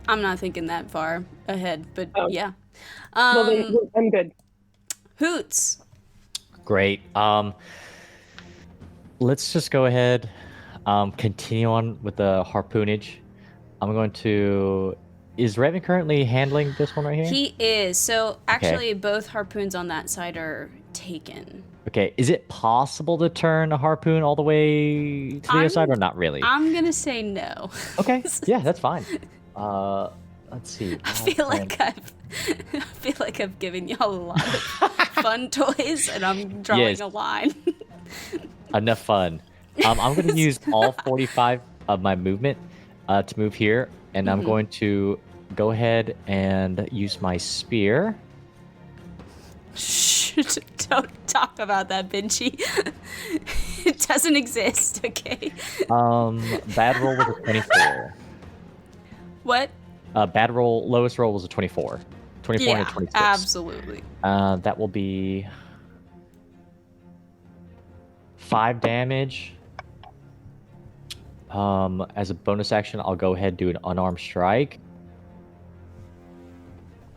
I'm not thinking that far ahead, but Oh. yeah. Well, then I'm good. Oh. Hoots. Great. Let's just go ahead, continue on with the harpoonage. I'm going to... Is Revan currently handling this one right here? He is. So actually, both harpoons on that side are taken. Okay, is it possible to turn a harpoon all the way to the other side, or not really? I'm gonna say no. Okay, yeah, that's fine. Let's see. I feel like I've given y'all a lot of fun toys, and I'm drawing Yes. a line. Enough fun. I'm going to use all 45 of my movement to move here, and I'm going to go ahead and use my spear. Shh, don't talk about that, Benji. It doesn't exist, okay? Bad roll was a 24. What? Lowest roll was a 24. 24 Yeah, and a 26. absolutely. That will be 5 damage. As a bonus action, I'll go ahead and do an unarmed strike.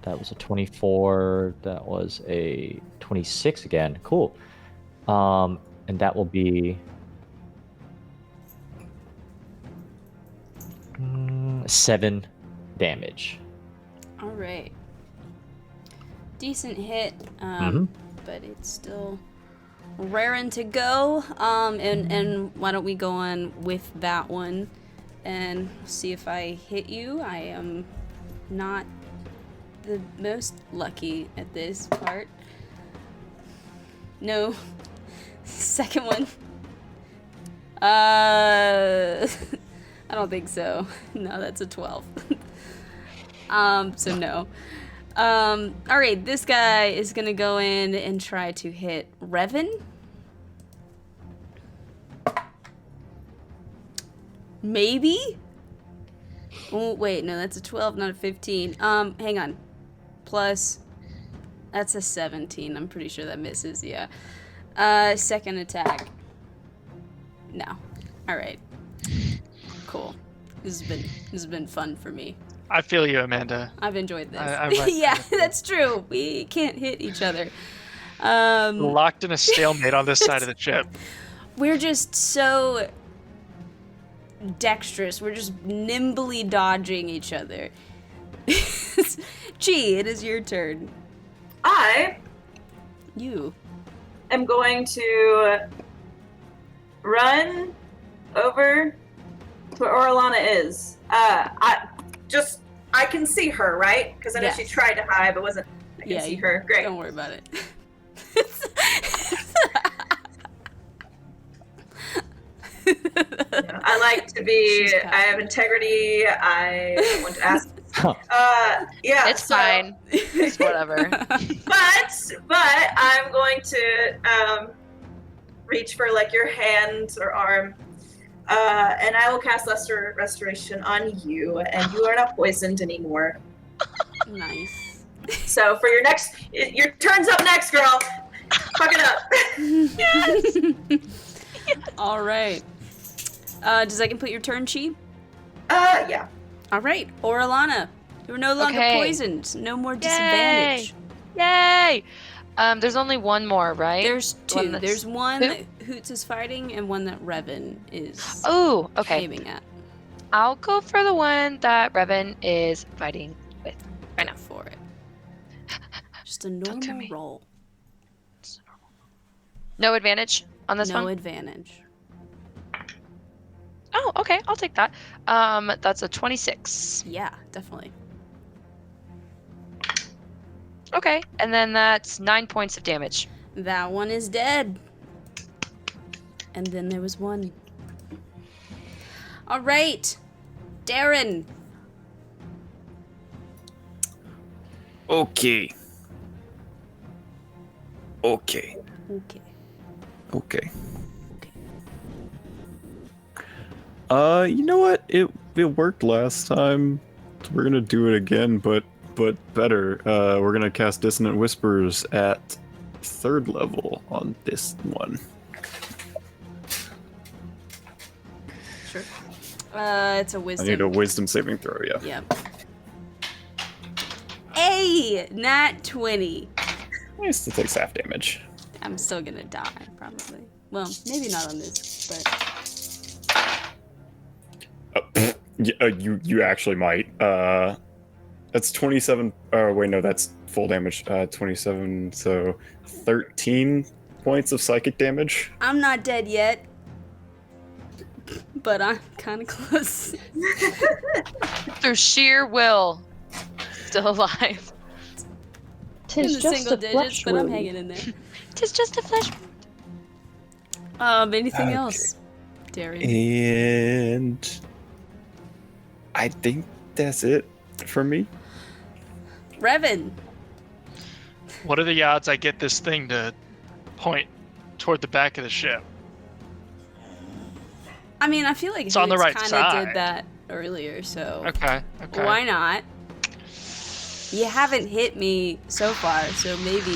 That was a 24. That was a 26 again. Cool. And that will be 7 damage. All right. Decent hit, but it's still raring to go. And why don't we go on with that one and see if I hit you. I am not the most lucky at this part. No. Second one. I don't think so. No, that's a 12. So no. All right, this guy is gonna go in and try to hit Revan. Maybe? Oh, wait, no, that's a 12, not a 15. Hang on. Plus, that's a 17. I'm pretty sure that misses, yeah. Second attack. No. All right. Cool. This has been fun for me. I feel you, Amanda. I've enjoyed this. I'm right Yeah, there. that's true. We can't hit each other. Locked in a stalemate on this side of the ship. We're just so dexterous. We're just nimbly dodging each other. Gee, it is your turn. I You. am going to run over to where Orlana is. I can see her, right? Because I know Yes. she tried to hide, but wasn't. I can see her. Great. Don't worry about it. I like to be. She's I have integrity. I want to ask. Yeah, It's so- fine. It's whatever. But I'm going to reach for like your hand or arm, and I will cast Lesser Restoration on you, and you are not poisoned anymore. Nice. So for your turn's up next, girl. Fuck it up. All right. Does that complete your turn, Chi? Yeah. All right, Orlana, you're no longer Okay. poisoned. No more disadvantage. Yay! There's only one more, right? There's One two. that's- There's one Who? that Hoots is fighting and one that Revan is Oh, okay. aiming at. I'll go for the one that Revan is fighting with. I know. Go for it. Just a Talk to normal me. roll. No advantage on this No one? advantage. Oh, okay. I'll take that. That's a 26. Yeah, definitely. Okay. And then that's 9 points of damage. That one is dead. And then there was one. All right, Darren. Okay. Okay. Okay. You know what? It worked last time. We're gonna do it again, but better. We're gonna cast Dissonant Whispers at 3rd level on this one. Sure. It's a I wisdom. need a Wisdom saving throw. Yeah. Yep. Hey, nat 20. It still takes half damage. I'm still gonna die, probably. Well, maybe not on this, but You actually might. That's 27. Wait, no, that's full damage. 27. So 13 points of psychic damage. I'm not dead yet. But I'm kind of close. Through sheer will. Still alive. In Tis the just single a digits, flesh but I'm wound. hanging in there. Tis just a flesh. Anything Okay. else, Darren? And I think that's it for me. Revan. What are the odds I get this thing to point toward the back of the ship? I mean, I feel like It's on the right kind of side. did that earlier, so Okay. why not? You haven't hit me so far, so maybe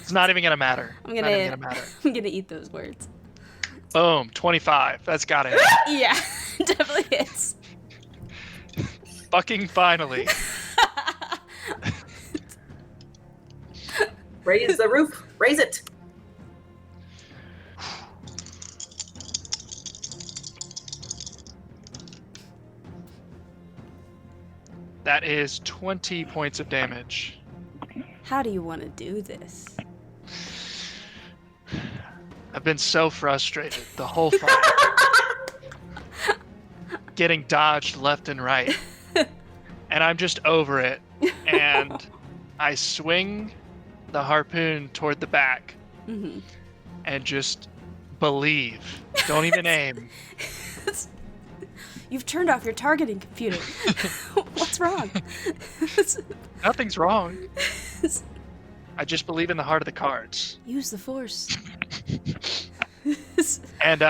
It's not even gonna matter. I'm Not even gonna gonna matter. I'm gonna eat those words. Boom, 25. That's got it. Yeah, definitely hits. Fucking finally. Raise the roof. Raise it. That is 20 points of damage. How do you want to do this? I've been so frustrated the whole fight. Getting dodged left and right. And I'm just over it. And I swing the harpoon toward the back Mm-hmm. and just believe. Don't even aim. You've turned off your targeting computer. What's wrong? Nothing's wrong. I just believe in the heart of the cards. Use the force. And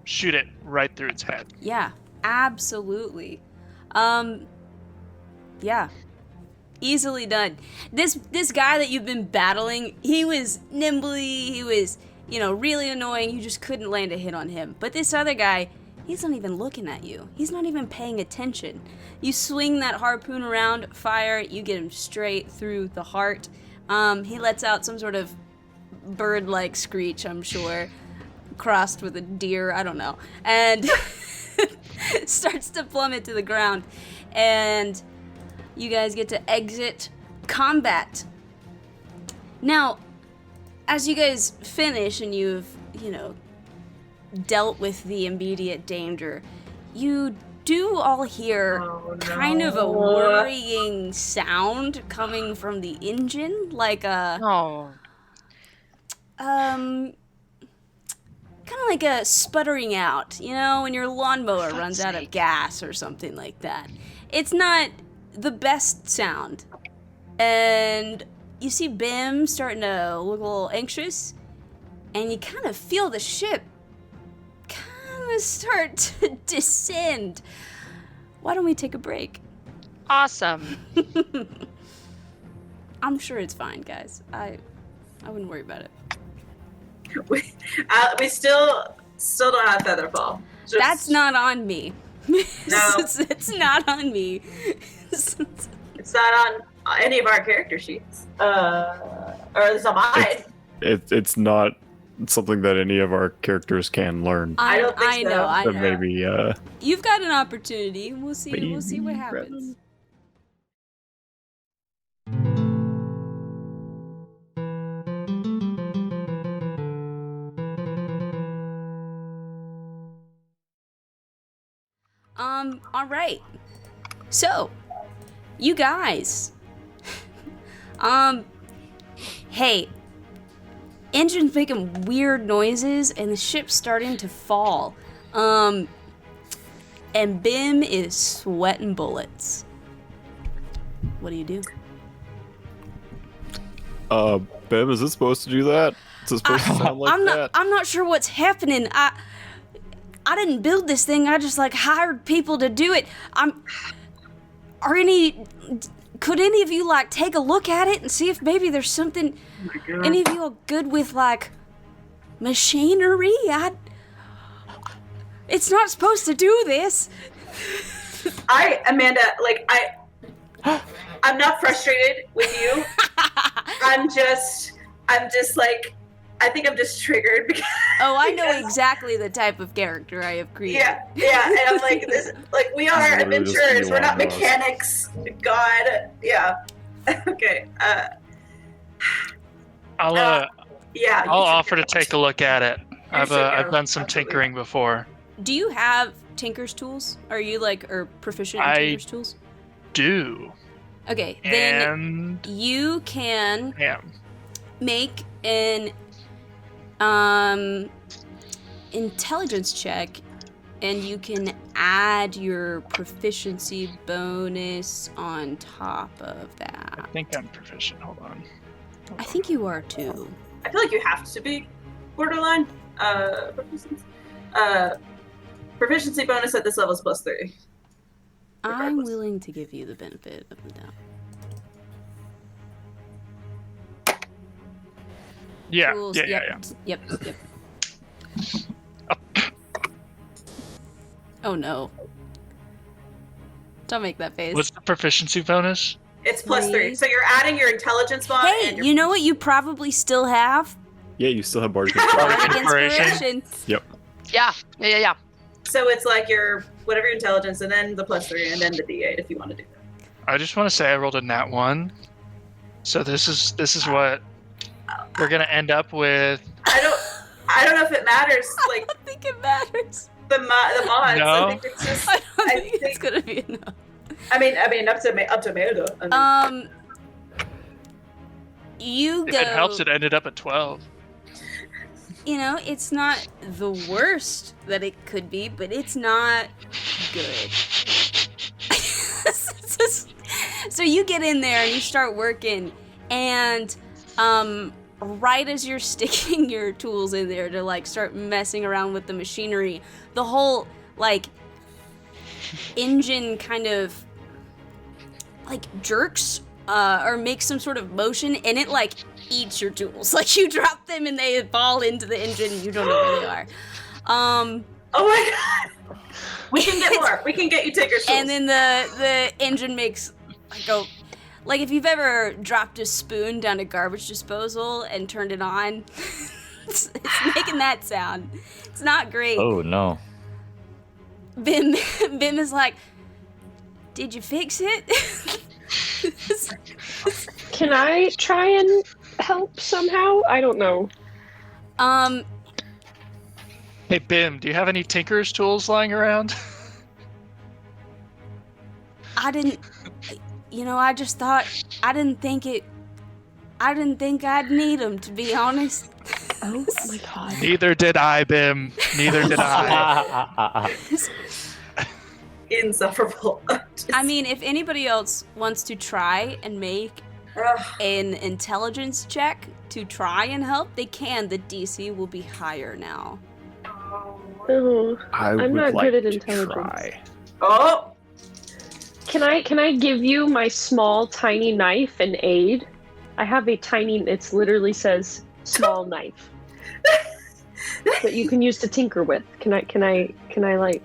shoot it right through its head. Yeah, absolutely. Yeah. Easily done. This guy that you've been battling, he was nimbly, he was, really annoying. You just couldn't land a hit on him. But this other guy, he's not even looking at you. He's not even paying attention. You swing that harpoon around, fire, you get him straight through the heart. He lets out some sort of bird-like screech, I'm sure, crossed with a deer, I don't know, and starts to plummet to the ground. And you guys get to exit combat. Now, as you guys finish and you've, dealt with the immediate danger, you do all hear kind of a worrying sound coming from the engine, like a kind of like a sputtering out, when your lawnmower runs out of gas or something like that. It's not the best sound. And you see Bim starting to look a little anxious, and you kind of feel the ship kind of start to descend. Why don't we take a break? Awesome. I'm sure it's fine, guys. I wouldn't worry about it. We still don't have Featherfall. That's not on me. No. It's not on me. It's not on any of our character sheets. Or it's on mine. It's not something that any of our characters can learn. I don't think I so. know. I So know. maybe You've got an opportunity. We'll see. We'll see what Maybe, happens. All right. So, you guys. Hey. Engine's making weird noises and the ship's starting to fall. And Bim is sweating bullets. What do you do? Bim, is it supposed to do that? Is it supposed to sound like that? I'm not sure what's happening. I didn't build this thing. I just hired people to do it. Could any of you take a look at it and see if maybe there's something? Any of you are good with machinery? It's not supposed to do this. Amanda, I'm not frustrated with you. I think I'm just triggered because. Oh, I know exactly the type of character I have created. Yeah, and I'm we are Literally just adventurers. We're not Elon Musk. mechanics. God, yeah. Okay. I'll Yeah. I'll offer to take a look at it. I've done some tinkering before. Do you have Tinker's tools? Are you proficient in I- Tinker's tools? Do Okay, then and you can am. make an intelligence check, and you can add your proficiency bonus on top of I that. think I'm proficient. Hold on. I think you are too. I feel like you have to be borderline. Proficiency bonus at this level is +3. I'm Regardless. willing to give you the benefit of the doubt. Yeah, tools. yeah. Yep. Oh no. Don't make that face. What's the proficiency bonus? It's +3. Three. So you're adding your intelligence mod. Hey, and your you know what you probably still have? Yeah, you still have bardic Bardic Inspiration. inspiration. Yep. Yeah. So it's like your whatever your intelligence, and then the +3, and then the D8 if you want to do that. I just want to say I rolled a nat 1. So this is what we're gonna end up with. I don't know if it matters. Like I think it matters. the mods. No. I think it's just. I don't I think it's think- gonna be enough. I mean, up to Meldo. I mean, You If go. it helps, it ended up at 12. You know, it's not the worst that it could be, but it's not good. So you get in there and you start working, and right as you're sticking your tools in there to like start messing around with the machinery, the whole like engine kind of like jerks or makes some sort of motion, and it like eats your tools. Like you drop them and they fall into the engine and you don't know where they are. oh my god! We can get more. We can get you Tinker's tools. And then the engine makes like if you've ever dropped a spoon down a garbage disposal and turned it on, it's making that sound. It's not great. Oh no. Bim is like, did you fix it? Can I try and help somehow? I don't know. Hey Bim, do you have any Tinker's tools lying around? I didn't, I just thought, I didn't think I'd need them, to be honest. Oh my god. Neither did I, Bim. Neither did I. Insufferable. I mean, if anybody else wants to try and make an intelligence check to try and help, they can. The DC will be higher now. Oh, I I'm would not like good at to intelligence. try. Oh, Can I give you my small tiny knife and aid? I have a tiny. It literally says small knife that you can use to tinker with. Can I like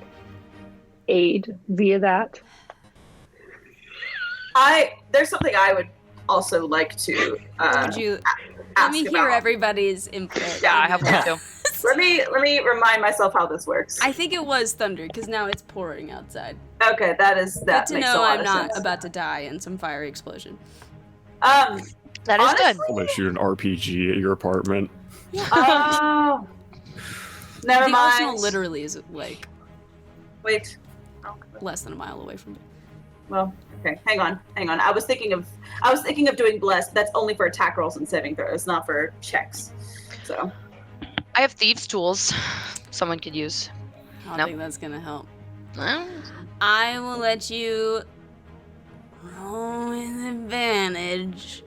aid via that? there's something I would also like to Would you? Let ask me hear about. everybody's input. Yeah, I have one too. Let me remind myself how this works. I think it was thunder because now it's pouring outside. Okay, that Good to makes know a lot I'm of not sense. about to die in some fiery explosion. That is good. Honestly- I'm gonna shoot an RPG at your apartment. Oh, never The mind. arsenal literally is like Wait. less than a mile away from me. Well, okay. Hang on. I was thinking of doing bless. That's only for attack rolls and saving throws, not for checks. So. I have thieves' tools. Someone could use. I don't Nope. think that's gonna help. Well, I will let you roll with advantage,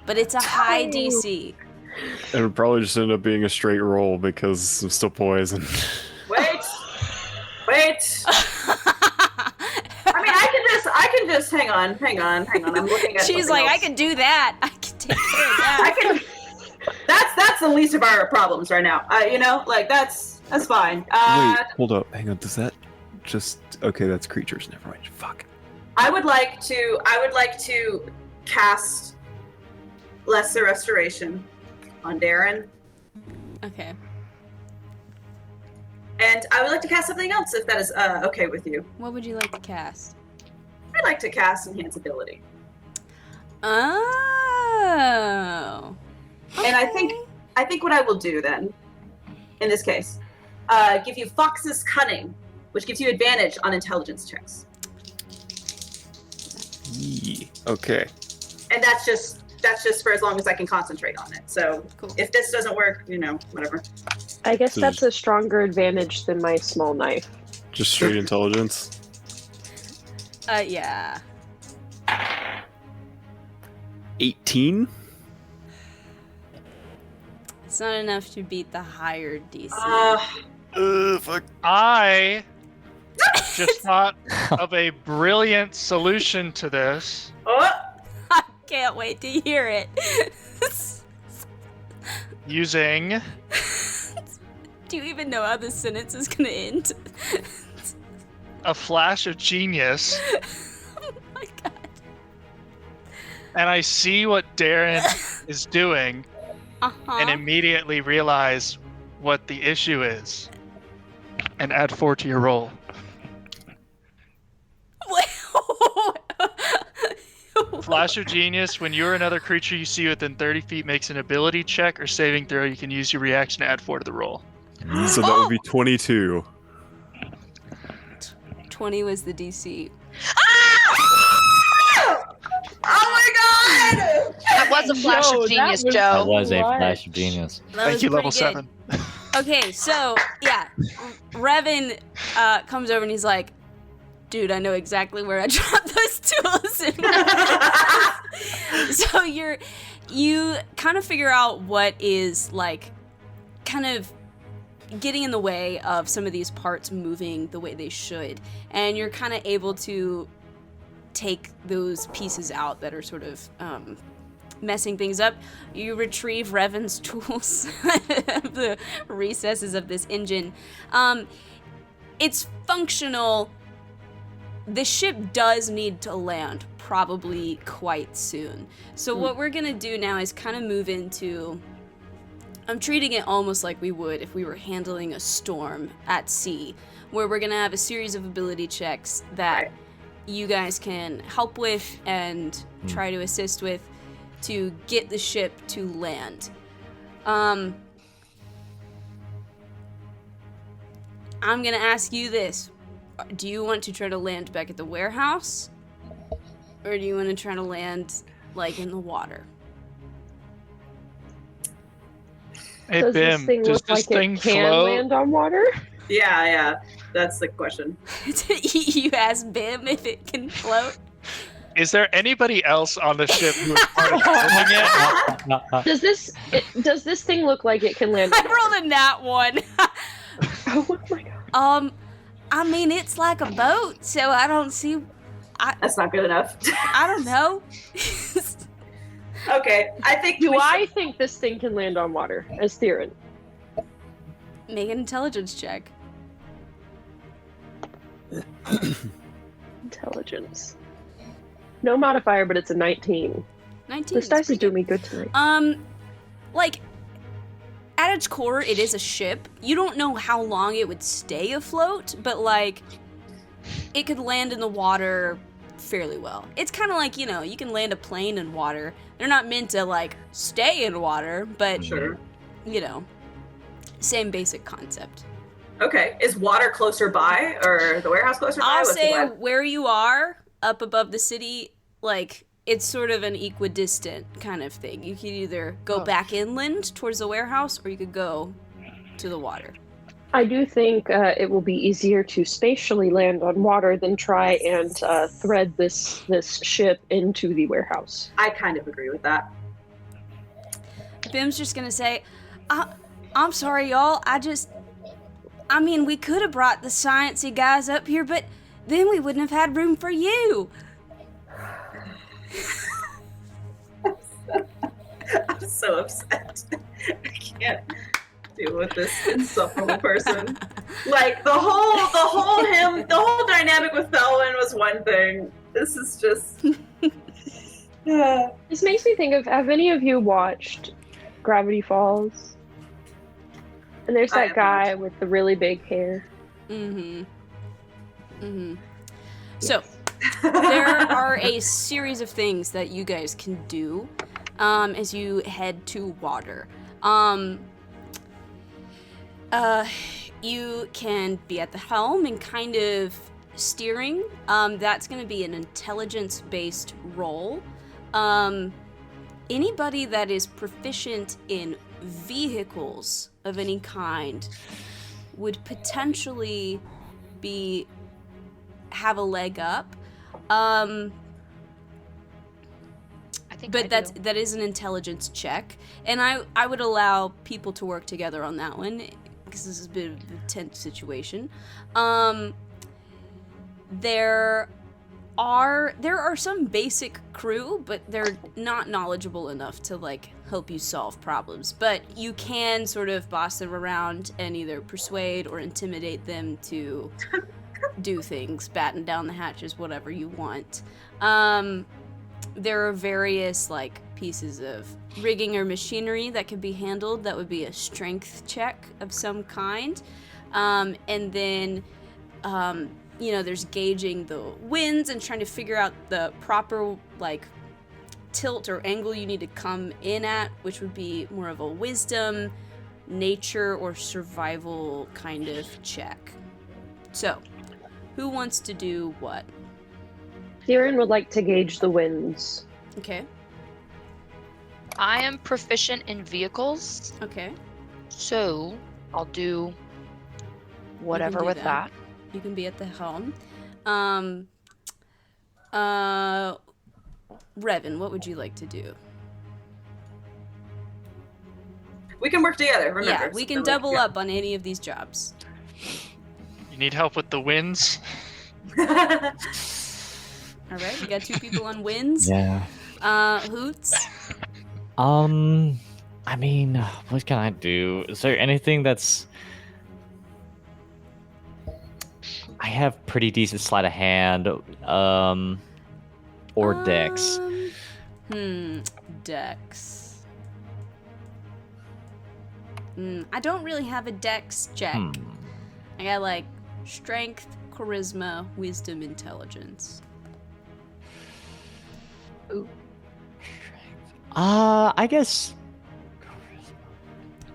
but it's a high DC. It would probably just end up being a straight roll because I'm still poisoned. Wait. I mean, I can just hang on. I'm looking at. She's something like, I else. can do that. I can take care of I that. can. That's the least of our problems right now. Like that's fine. Wait, hold up. Hang on. Does that just okay? That's creatures. Never mind. Fuck. I would like to cast Lesser Restoration on Darren, Okay. and I would like to cast something else if that is okay with you. What would you like to cast? I'd like to cast Enhance Ability, Oh. and I think what I will do then, in this case, give you Fox's Cunning, which gives you advantage on intelligence checks, Yee. Okay. and that's just for as long as I can concentrate on it. So Cool. if this doesn't work, whatever. I guess So that's a stronger advantage than my small knife. Just straight intelligence. Yeah. 18. It's not enough to beat the higher DC. Fuck. I just thought of a brilliant solution to this. Oh, I can't wait to hear it. using Do you even know how this sentence is gonna end? a flash of genius, Oh my god. and I see what Darren is doing, Uh-huh. and immediately realize what the issue is, and add 4 to your roll. Flash of genius: when you or another creature you see within 30 feet makes an ability check or saving throw, you can use your reaction to add 4 to the roll. So that would be 22. 20 was the DC. Oh my god! That was a flash Joe, of genius, that was- Joe. That was a What? flash of genius. That Thank was you, pretty level good. 7. Okay, so yeah, Revan comes over and he's like, "Dude, I know exactly where I dropped those tools." So you kind of figure out what is like, kind of getting in the way of some of these parts moving the way they should, and you're kind of able to take those pieces out that are sort of messing things up. You retrieve Revan's tools, the recesses of this engine. It's functional. The ship does need to land probably quite soon. So what we're gonna do now is kind of move into, I'm treating it almost like we would if we were handling a storm at sea, where we're gonna have a series of ability checks that you guys can help with and try to assist with to get the ship to land. I'm gonna ask you this. Do you want to try to land back at the warehouse? Or do you want to try to land, like, in the water? Hey, Does this Bim, thing does look this like thing it can float? land on water? Yeah, that's the question. You ask Bim if it can float? Is there anybody else on the ship who is part of building it? Does this thing look like it can land on I rolled a nat 1. Oh my god. I mean, it's like a boat, so I don't see... That's not good enough. I don't know. Okay, I think Do we I think this thing can land on water as Theron? Make an intelligence check. Intelligence. No modifier, but it's a 19. 19. This dice is doing me good tonight. Like, at its core, it is a ship. You don't know how long it would stay afloat, but, like, it could land in the water fairly well. It's kind of like, you know, you can land a plane in water. They're not meant to, like, stay in water, but, Sure. you know, same basic concept. Okay, is water closer by, or the warehouse closer by? I'll What's the say vibe? where you are, up above the city, like, it's sort of an equidistant kind of thing. You could either go back inland towards the warehouse, or you could go to the water. I do think it will be easier to spatially land on water than try and thread this ship into the warehouse. I kind of agree with that. Bim's just gonna say, I'm sorry, y'all. I mean, we could have brought the sciencey guys up here, but then we wouldn't have had room for you. I'm so upset. I can't deal with this insufferable person. Like the whole dynamic with Thelwyn was one thing. This is just. This makes me think of, have any of you watched Gravity Falls? And there's I that have guy not. with the really big hair. So, there are a series of things that you guys can do as you head to water. You can be at the helm and kind of steering. That's going to be an intelligence-based role. Anybody that is proficient in vehicles of any kind would potentially have a leg up. I think But I do. that is an intelligence check, and I would allow people to work together on that one because this is a bit of a tense situation. There there are some basic crew, but they're not knowledgeable enough to like help you solve problems. But you can sort of boss them around and either persuade or intimidate them to do things, batten down the hatches, whatever you want. There are various like pieces of rigging or machinery that can be handled. That would be a strength check of some kind. And then there's gauging the winds and trying to figure out the proper like tilt or angle you need to come in at, which would be more of a wisdom, nature, or survival kind of check. So, who wants to do what? Theron would like to gauge the winds. Okay. I am proficient in vehicles, Okay. so I'll do whatever do with that. that. You can be at the helm. Revan, what would you like to do? We can work together, remember. Yeah, we can double up on any of these jobs. You need help with the winds? All right, we got 2 people on winds. Yeah. Hoots? I mean, what can I do? Is there anything that's... I have pretty decent sleight of hand, or dex. Dex. I don't really have a dex check. I got like strength, charisma, wisdom, intelligence. Ooh. I guess.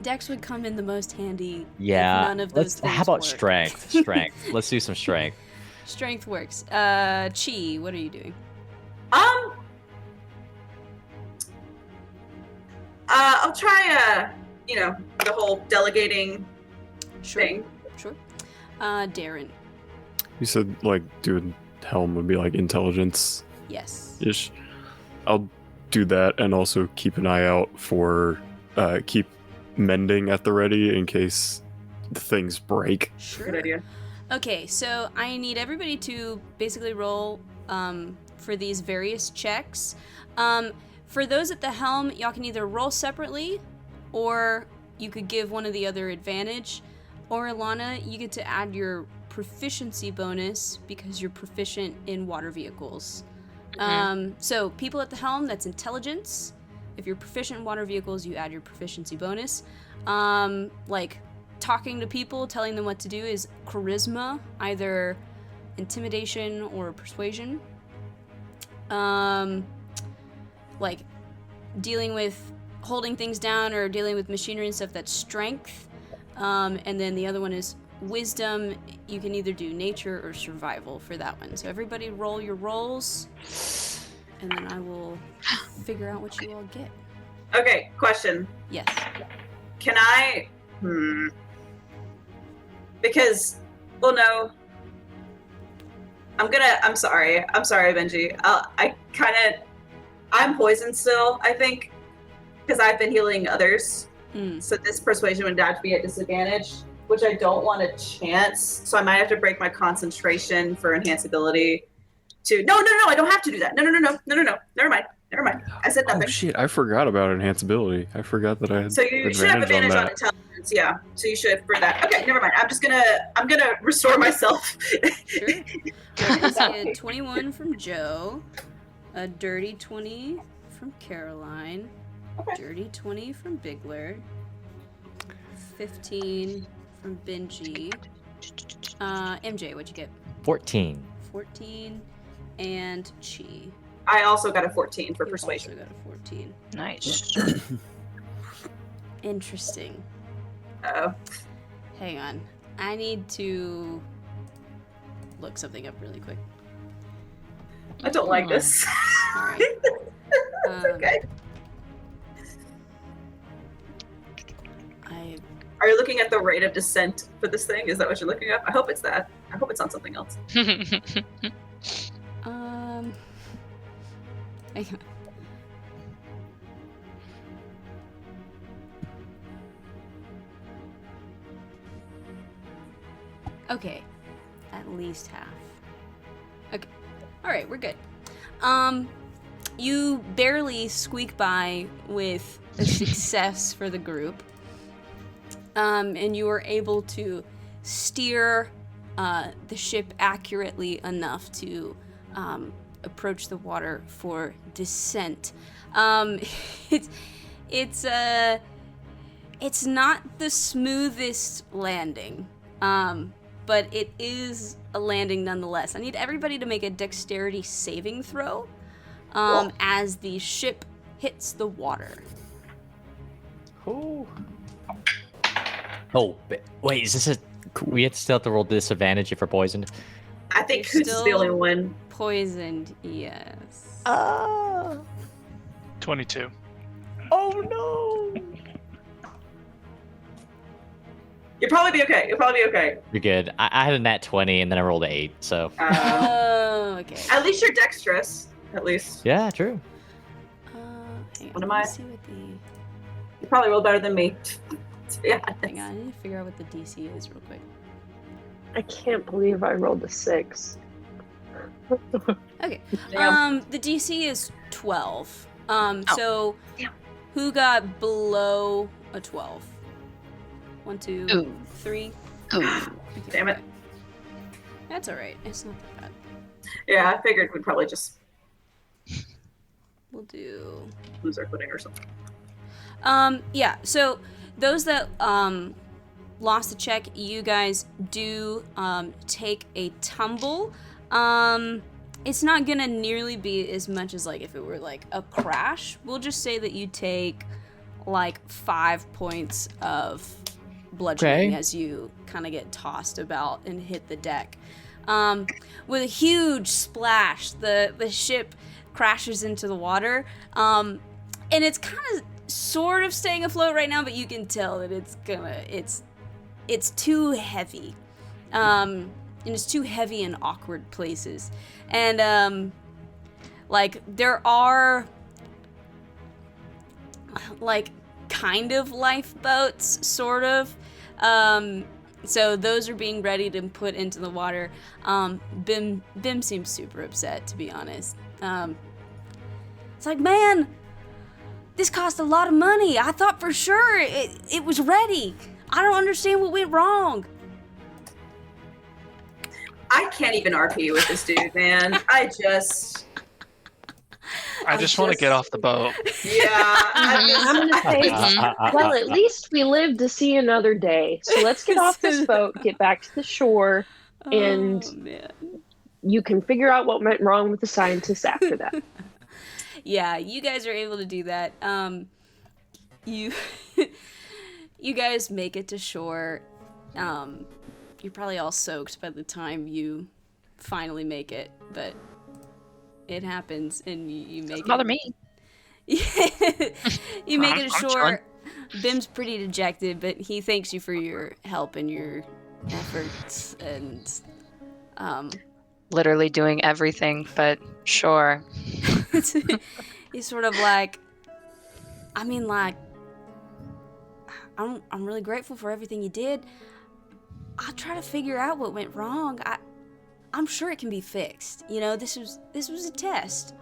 Dex would come in the most handy. Yeah. If none of those things How about work. strength? Strength. Let's do some strength. Strength works. Chi, what are you doing? I'll try, the whole delegating thing. Sure. Darren. You said like doing helm would be like intelligence Yes. ish. I'll do that and also keep an eye out for keep mending at the ready in case things break. Sure. Good idea. Okay, so I need everybody to basically roll for these various checks. For those at the helm, y'all can either roll separately, or you could give one or the other advantage. Or Alana, you get to add your proficiency bonus because you're proficient in water vehicles. So people at the helm, that's intelligence. If you're proficient in water vehicles, you add your proficiency bonus. Like talking to people, telling them what to do is charisma, either intimidation or persuasion. Like dealing with holding things down or dealing with machinery and stuff, that's strength. And then the other one is wisdom. You can either do nature or survival for that one. So everybody roll your rolls, and then I will figure out what you all get. Okay, question. Yes. Can I... Because, well, no. I'm sorry, Benji. I'm poisoned still, I think, because I've been healing others. So this persuasion would have to be at disadvantage, which I don't want to chance. So I might have to break my concentration for enhanceability. No, I don't have to do that. No. Never mind. I said nothing. Oh shit, I forgot about enhanceability. I forgot that I had So you should have advantage on that. intelligence, yeah. So you should for that. Okay, never mind. I'm gonna restore myself. Sure. I see a 21 from Joe, a dirty 20 from Caroline, dirty 20 from Bigler, 15 from Benji. MJ, what'd you get? 14. 14, and Chi. I also got a 14 for You persuasion. also got a 14. Nice. Interesting. Uh-oh. Hang on. I need to look something up really quick. I don't like this. All right. It's okay. Are you looking at the rate of descent for this thing? Is that what you're looking up? I hope it's that. I hope it's on something else. Hang on. Okay, at least half. Okay, All right, we're good. You barely squeak by with a success for the group. And you were able to steer the ship accurately enough to approach the water for descent. It's not the smoothest landing, but it is a landing nonetheless. I need everybody to make a dexterity saving throw as the ship hits the water. Oh. Oh, wait, is this a... We still have to roll disadvantage if we're poisoned? I think You're Coots is the only still one. Poisoned, yes. 22. Oh, no! You'll probably be okay. You're good. I had a nat 20, and then I rolled an 8, so... Oh, okay. At least you're dexterous. At least. Yeah, true. Hang on, What am let me I? see what the... You probably rolled better than me. Yeah. Hang on, I need to figure out what the DC is real quick. I can't believe I rolled a 6. Okay. Damn. The DC is 12. Oh. So Damn. who got below a 12? 1, 2, Ooh. 3. Ooh. Damn it. That's all right. It's not that bad. Yeah, I figured we'd probably just We'll do. lose our footing or something. Yeah. So those that lost the check, you guys do take a tumble. It's not gonna nearly be as much as like if it were like a crash. We'll just say that you take like 5 points of bludgeoning as you kind of get tossed about and hit the deck. With a huge splash, the ship crashes into the water, and it's kind of sort of staying afloat right now, but you can tell that it's too heavy, and it's too heavy in awkward places, and like there are like kind of lifeboats, sort of. So those are being readied and put into the water. Bim seems super upset, to be honest. It's like, man, this cost a lot of money. I thought for sure it was ready. I don't understand what went wrong. I can't even RP with this dude, man. I just want to get off the boat. yeah. I'm gonna say, well, at least we lived to see another day. So let's get off this boat, get back to the shore, and Oh, man. you can figure out what went wrong with the scientists after that. Yeah, you guys are able to do that. You you guys make it to shore. You're probably all soaked by the time you finally make it, but it happens, and you make Doesn't bother me. You make it I'm ashore. Bim's pretty dejected, but he thanks you for your help and your efforts, and Literally doing everything, but sure. he's sort of like, I mean, like, I'm really grateful for everything you did. I'll try to figure out what went wrong. I'm sure it can be fixed. You know, this was a test.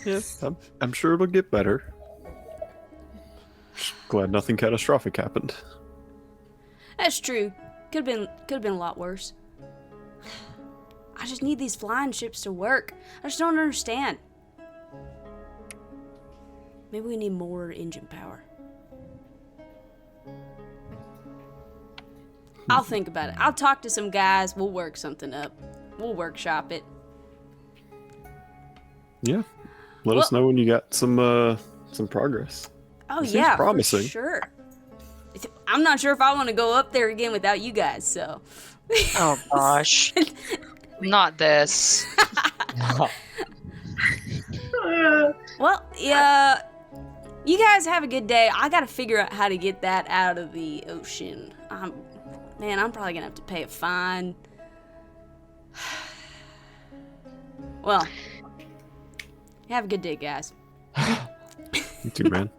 Yes, I'm sure it'll get better. Glad nothing catastrophic happened. That's true. Could have been a lot worse. I just need these flying ships to work. I just don't understand. Maybe we need more engine power. I'll think about it. I'll talk to some guys. We'll work something up. We'll workshop it. Yeah. Let us know when you got some progress. Oh, It seems yeah, promising. for sure. I'm not sure if I want to go up there again without you guys, so. Oh gosh. Not this. Well, yeah. You guys have a good day. I gotta figure out how to get that out of the ocean. Man, I'm probably gonna have to pay a fine. Well, have a good day, guys. You too, man.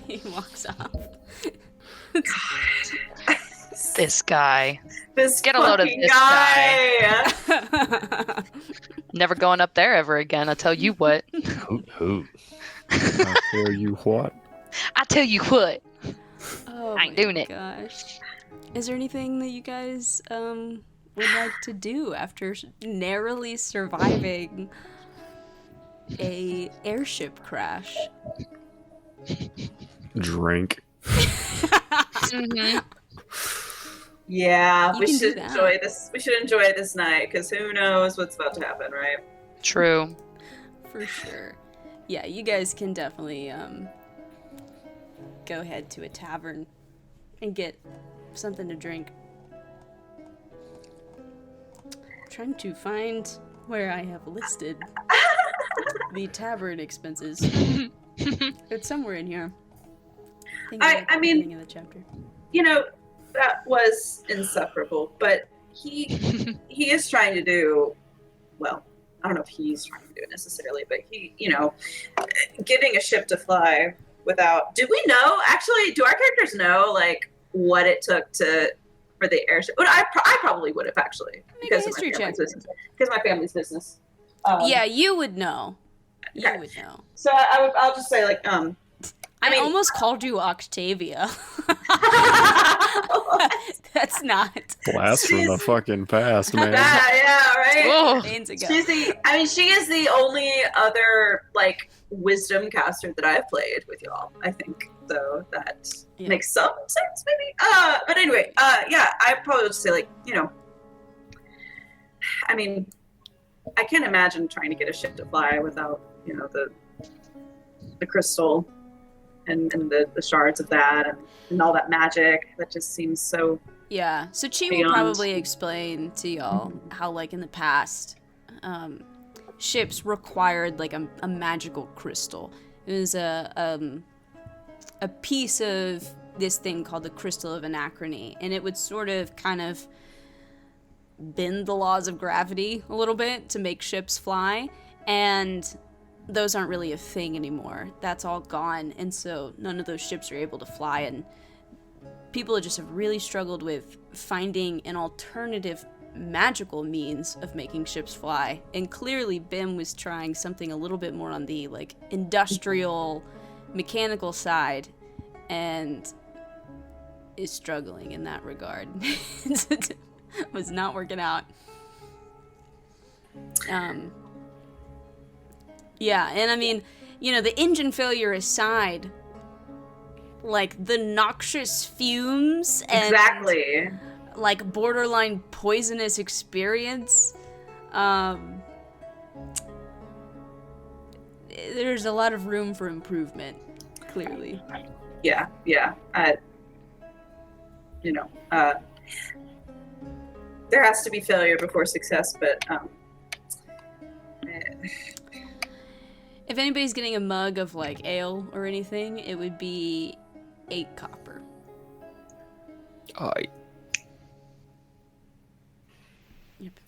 He walks off. This guy. This Get a load of fucking this guy. Never going up there ever again. I'll tell you what. Hoot hoot. I tell you what. I tell you what. Oh I ain't my doing it. gosh. Is there anything that you guys would like to do after narrowly surviving a airship crash? Drink. Mm-hmm. Yeah, You we can do should that. enjoy this. We should enjoy this night because who knows what's about to happen, right? True. For sure. Yeah, you guys can definitely go ahead to a tavern and get something to drink. Trying to find where I have listed the tavern expenses. It's somewhere in here. think I at the mean- beginning of the chapter. You know, that was insufferable, but he is trying to do, well, I don't know if he's trying to do it necessarily, but he, getting a ship to fly without, do we know, actually, do our characters know, like, what it took for the airship? Well, I probably would have, actually, Make a history check. Because my family's business. Yeah, you would know. You Okay. would know. So I'll just say, like, I mean- almost called you Octavia. That's not. Blast from the fucking past, man. yeah, right? Oh, Days ago. She is the only other, like, wisdom caster that I've played with y'all, I think. So that Yeah. makes some sense, maybe. But anyway, yeah, I probably would just say, like, I mean, I can't imagine trying to get a ship to fly without, the crystal and the shards of that and all that magic. That just seems so... Yeah, so Chi will Beyond. probably explain to y'all how, like, in the past, ships required, like, a magical crystal. It was a piece of this thing called the Crystal of Anachrony, and it would sort of kind of bend the laws of gravity a little bit to make ships fly, and those aren't really a thing anymore. That's all gone, and so none of those ships are able to fly, and people just have really struggled with finding an alternative magical means of making ships fly. And clearly Bim was trying something a little bit more on the, like, industrial, mechanical side, and is struggling in that regard. Was not working out. Yeah, and I mean, the engine failure aside, like, the noxious fumes and Exactly. like borderline poisonous experience, there's a lot of room for improvement, clearly. Yeah. There has to be failure before success, but If anybody's getting a mug of, like, ale or anything, it would be 8 copper. Aye. Yep.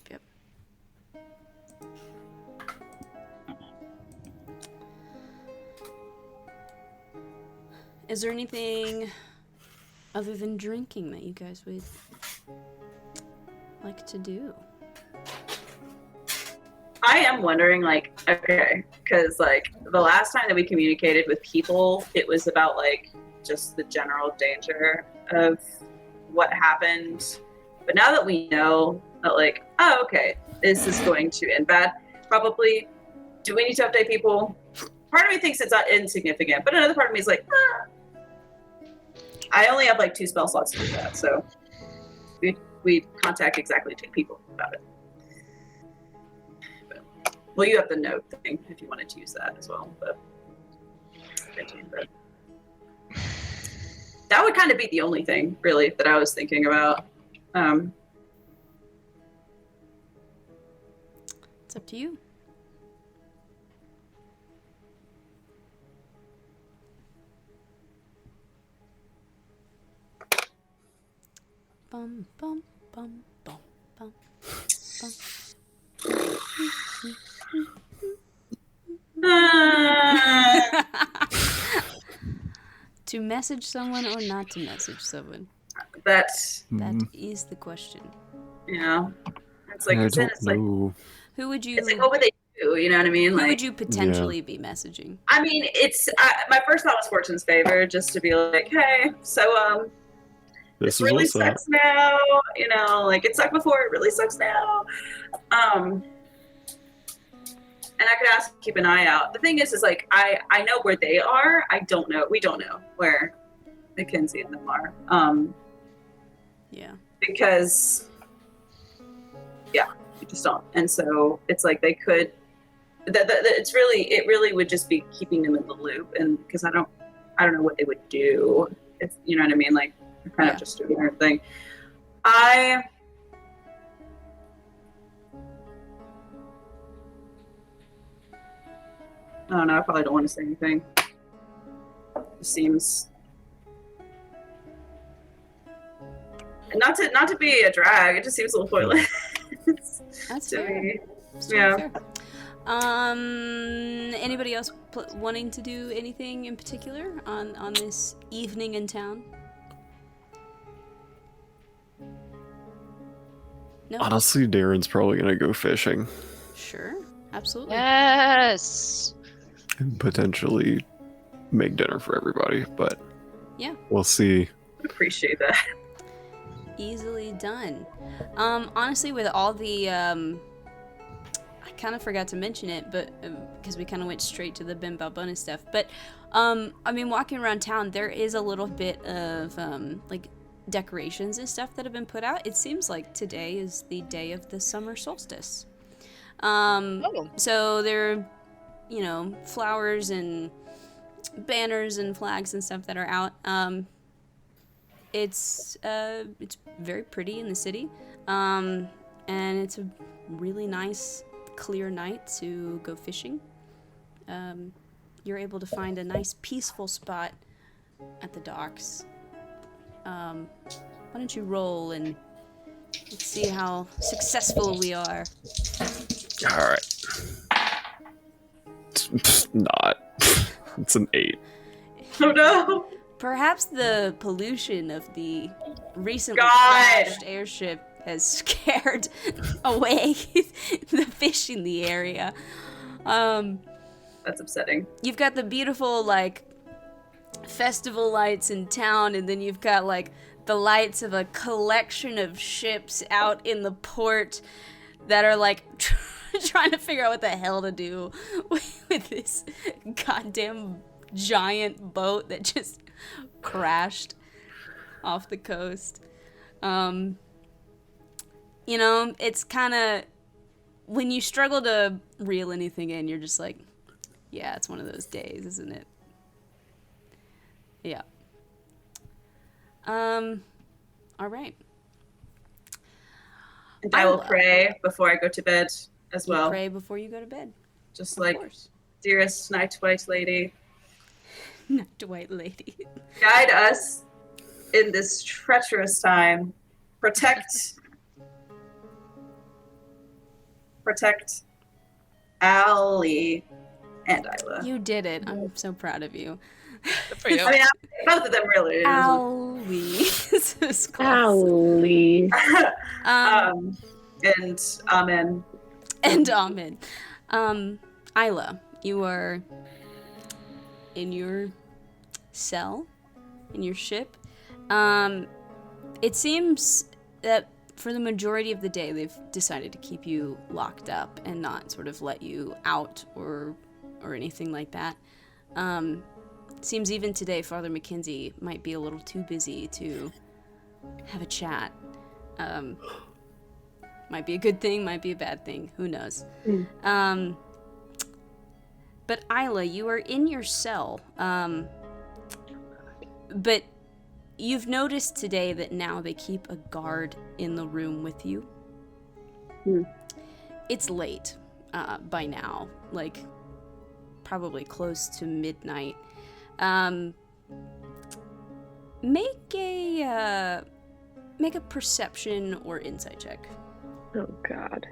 Is there anything other than drinking that you guys would like to do? I am wondering, like, okay, because, like, the last time that we communicated with people, it was about, like, just the general danger of what happened. But now that we know that, like, oh, okay, this is going to end bad, probably, do we need to update people? Part of me thinks it's not insignificant, but another part of me is like, I only have, like, 2 spell slots to do that, so we contact exactly 2 people about it. Well, you have the note thing if you wanted to use that as well, but that would kind of be the only thing, really, that I was thinking about. It's up to you. Bum bum bum bum bum bum. To message someone or not to message someone? That, That is the question. it's like, I then don't it's like, know. Who would you? it's like, what would they do? You know what I mean? Who Like, would you potentially be messaging? I mean, it's my first thought was Fortune's favor, just to be like, hey, so This is really what's up. sucks now. You know, like it sucked before, it really sucks now. And I could ask to keep an eye out. The thing is like I know where they are. We don't know where Mackenzie and them are. Yeah. Because we just don't. And so it's like they could. It really would just be keeping them in the loop, and because I don't know what they would do. It's, you know what I mean? Like they're kind of just doing their thing. I don't know. I probably don't want to say anything. It seems not to be a drag. It just seems a little pointless. That's to fair. me. That's Yeah. fair. Anybody else wanting to do anything in particular on this evening in town? No. Honestly, Darren's probably gonna go fishing Sure. Absolutely. Yes. and potentially make dinner for everybody, but Yeah. we'll see. Appreciate that. Easily done. Honestly, with all the I kind of forgot to mention it, but because we kind of went straight to the Bimbo bonus stuff. But I mean, walking around town, there is a little bit of like decorations and stuff that have been put out. It seems like today is the day of the summer solstice. So there are, flowers and banners and flags and stuff that are out. It's very pretty in the city, and it's a really nice, clear night to go fishing. You're able to find a nice, peaceful spot at the docks. Why don't you roll and let's see how successful we are. All right. It's not. It's an 8. Oh no! Perhaps the pollution of the recently God. crashed airship has scared away the fish in the area. That's upsetting. You've got the beautiful, like, festival lights in town, and then you've got, like, the lights of a collection of ships out in the port that are, like, trying to figure out what the hell to do with this goddamn giant boat that just crashed off the coast. It's kind of, when you struggle to reel anything in, you're just like, yeah, it's one of those days, isn't it? Yeah. All right. And I will pray before I go to bed as well. Pray before you go to bed. Just Of like, course. dearest Night White Lady, Not White Lady. guide us in this treacherous time. Protect Ali and Aila. You did it. I'm so proud of you. Good for you. I mean, both of them really. Owie. This is close. Owly. And amen. And amen. Aila, you are in your cell, in your ship. It seems that for the majority of the day, they've decided to keep you locked up and not sort of let you out or anything like that. Seems even today, Father Mackenzie might be a little too busy to have a chat. Might be a good thing, might be a bad thing. Who knows? But Aila, you are in your cell. But you've noticed today that now they keep a guard in the room with you. It's late by now, like probably close to midnight. Make a perception or insight check. Oh god.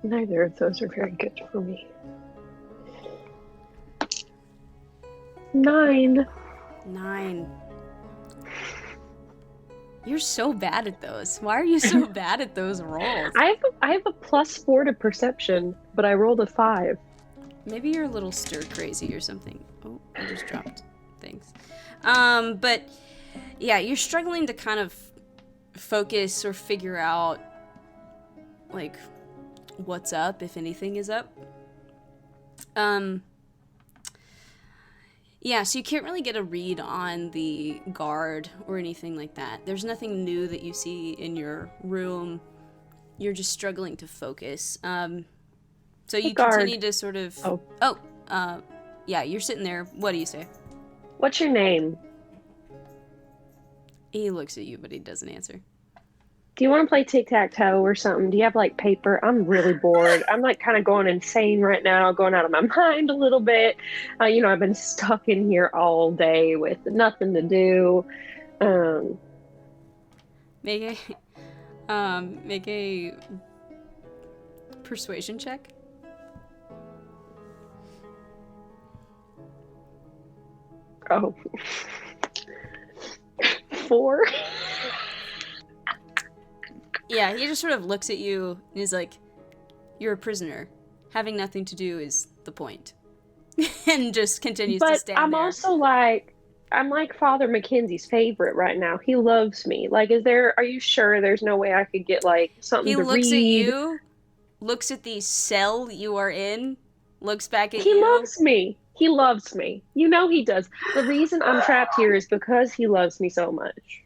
Neither of those are very good for me. 9. 9. You're so bad at those. Why are you so bad at those rolls? I have a +4 to perception, but I rolled a 5. Maybe you're a little stir crazy or something. Oh, I just dropped things. But yeah, you're struggling to kind of focus or figure out like what's up, if anything is up. Yeah, so you can't really get a read on the guard or anything like that. There's nothing new that you see in your room. You're just struggling to focus. So you continue to sort of... yeah, you're sitting there. What do you say? What's your name? He looks at you, but he doesn't answer. Do you want to play tic-tac-toe or something? Do you have, like, paper? I'm really bored. I'm, like, kind of going insane right now, going out of my mind a little bit. I've been stuck in here all day with nothing to do. Make a persuasion check. Oh. 4? Yeah, he just sort of looks at you and is like, you're a prisoner. Having nothing to do is the point. And just continues to stand there. But I'm also like, I'm like Father Mackenzie's favorite right now. He loves me. Like, are you sure there's no way I could get, like, something to read? He looks at you, looks at the cell you are in, looks back at you. He loves me. He loves me. You know he does. The reason I'm trapped here is because he loves me so much.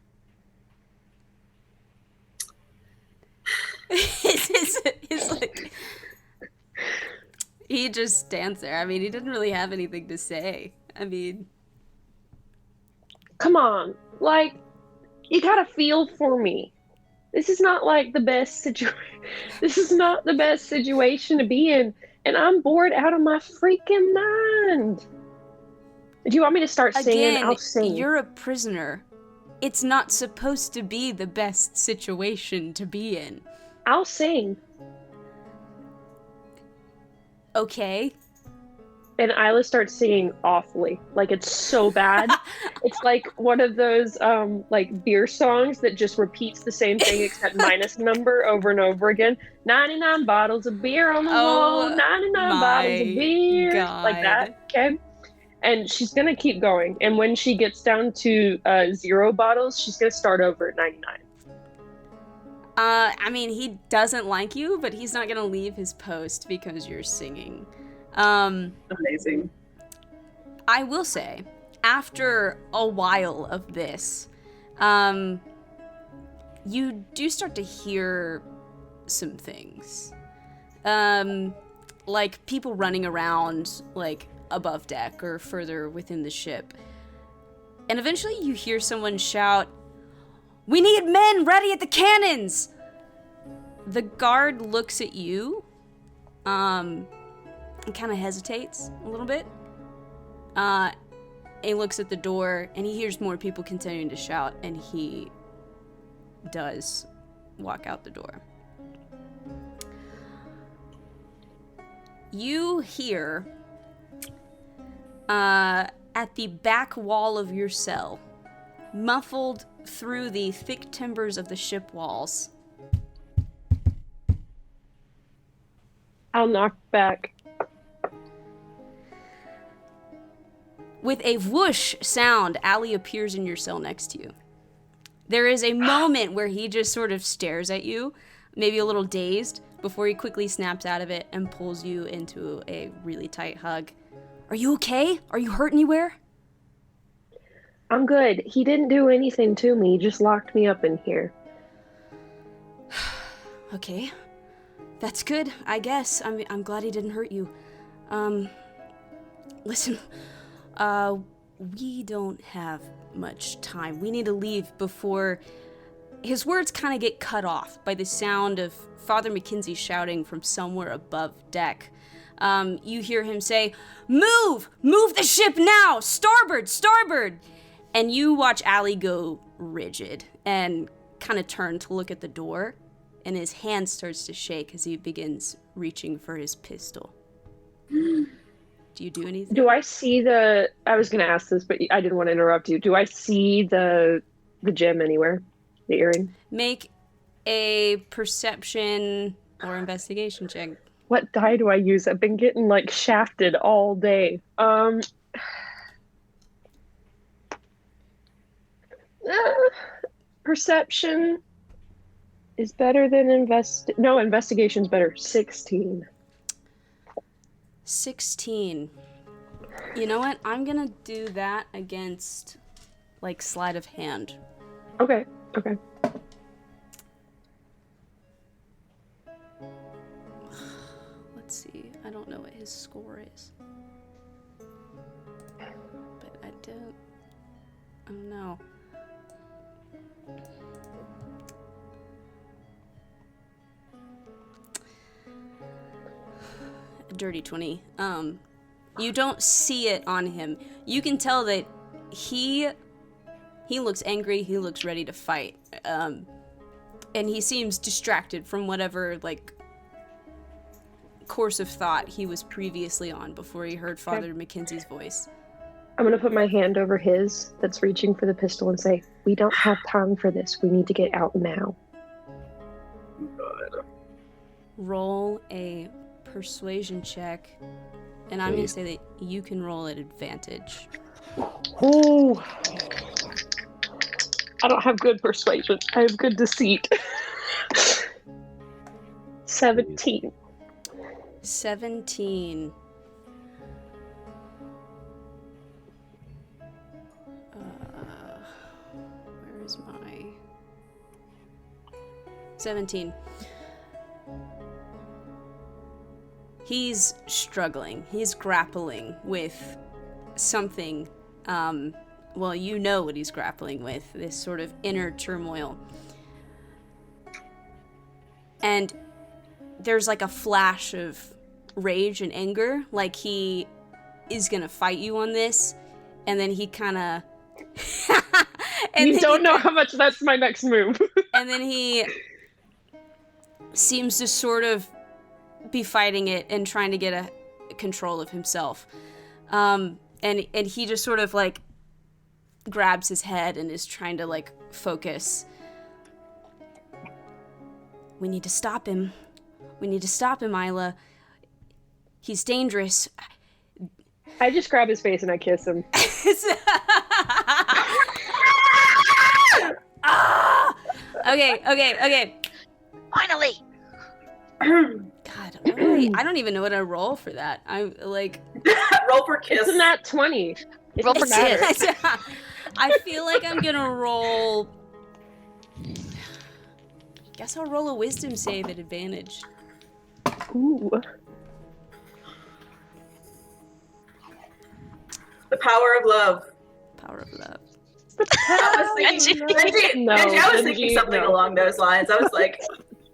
It's like he just stands there. I mean, he didn't really have anything to say. I mean, come on, like, you gotta feel for me. This is not like the best situation. This is not the best situation to be in, and I'm bored out of my freaking mind. Do you want me to start singing? I'll sing. You're a prisoner. It's not supposed to be the best situation to be in. I'll sing. Okay. And Aila starts singing awfully. Like, it's so bad. It's like one of those, like, beer songs that just repeats the same thing except minus number over and over again. 99 bottles of beer on the wall. 99 bottles of beer. God. Like that, okay? And she's going to keep going. And when she gets down to 0 bottles, she's going to start over at 99. I mean, he doesn't like you, but he's not gonna leave his post because you're singing. Amazing. I will say, after a while of this, you do start to hear some things. Like people running around, like, above deck or further within the ship. And eventually you hear someone shout, "We need men ready at the cannons!" The guard looks at you, and kind of hesitates a little bit. He looks at the door, and he hears more people continuing to shout, and he does walk out the door. You hear, at the back wall of your cell, muffled through the thick timbers of the ship walls. I'll knock back. With a whoosh sound, Allie appears in your cell next to you. There is a moment where he just sort of stares at you, maybe a little dazed, before he quickly snaps out of it and pulls you into a really tight hug. Are you okay? Are you hurt anywhere? I'm good. He didn't do anything to me. He just locked me up in here. Okay. That's good, I guess. I'm glad he didn't hurt you. Listen, we don't have much time. We need to leave before... His words kind of get cut off by the sound of Father Mackenzie shouting from somewhere above deck. You hear him say, "Move! Move the ship now! Starboard! Starboard!" And you watch Allie go rigid and kind of turn to look at the door, and his hand starts to shake as he begins reaching for his pistol. Do you do anything? Do I see I was going to ask this, but I didn't want to interrupt you. Do I see the gem anywhere? The earring. Make a perception or investigation check. What die do I use? I've been getting like shafted all day. Perception is better than investigation's better. 16. 16. You know what? I'm gonna do that against, like, sleight of hand. Okay. Let's see. I don't know what his score is. But I don't know. A dirty 20. You don't see it on him. You can tell that he looks angry, he looks ready to fight. And he seems distracted from whatever, like, course of thought he was previously on before he heard Father Mackenzie's voice. I'm gonna put my hand over his that's reaching for the pistol and say, "We don't have time for this. We need to get out now." God. Roll a persuasion check, and I'm gonna say that you can roll at advantage. Oh, I don't have good persuasion. I have good deceit. 17. 17. Where is my 17? He's struggling. He's grappling with something. Well, you know what he's grappling with, this sort of inner turmoil. And there's like a flash of rage and anger, like he is gonna fight you on this, and then he kind of You don't know how much that's my next move. And then he seems to sort of be fighting it and trying to get a control of himself, and he just sort of like grabs his head and is trying to like focus. We need to stop him. We need to stop him, Aila. He's dangerous. I just grab his face and I kiss him. Okay. Finally! God, I don't even know what I roll for that. I like Roll for kiss. Isn't that 20? Roll for kiss. I feel like I'm gonna roll. Guess I'll roll a wisdom save at advantage. Ooh. The power of love. Power of love. I was thinking something along those lines. I was like,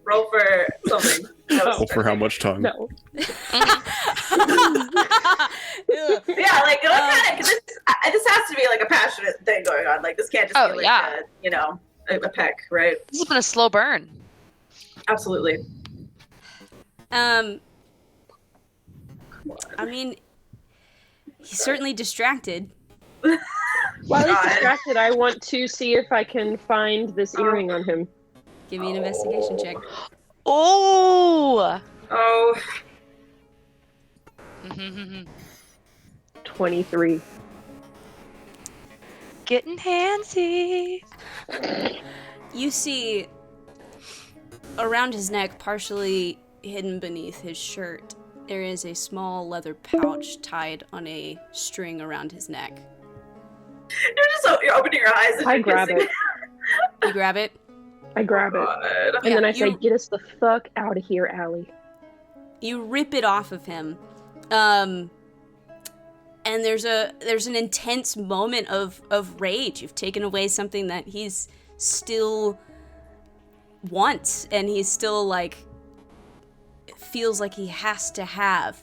roll for something. Roll for how much tongue? No. Yeah, like this has to be like a passionate thing going on. Like this can't just be like a peck, right? This has been a slow burn. Absolutely. I mean, he's certainly distracted. While he's distracted, I want to see if I can find this earring on him. Give me an investigation check. Oh! 23. Getting handsy. You see, around his neck, partially hidden beneath his shirt, there is a small leather pouch tied on a string around his neck. You're opening your eyes and I you're grab kissing. it. You grab it? I grab it. And then I say, get us the fuck out of here, Allie. You rip it off of him. And there's an intense moment of rage. You've taken away something that he's still wants, and he's still like feels like he has to have.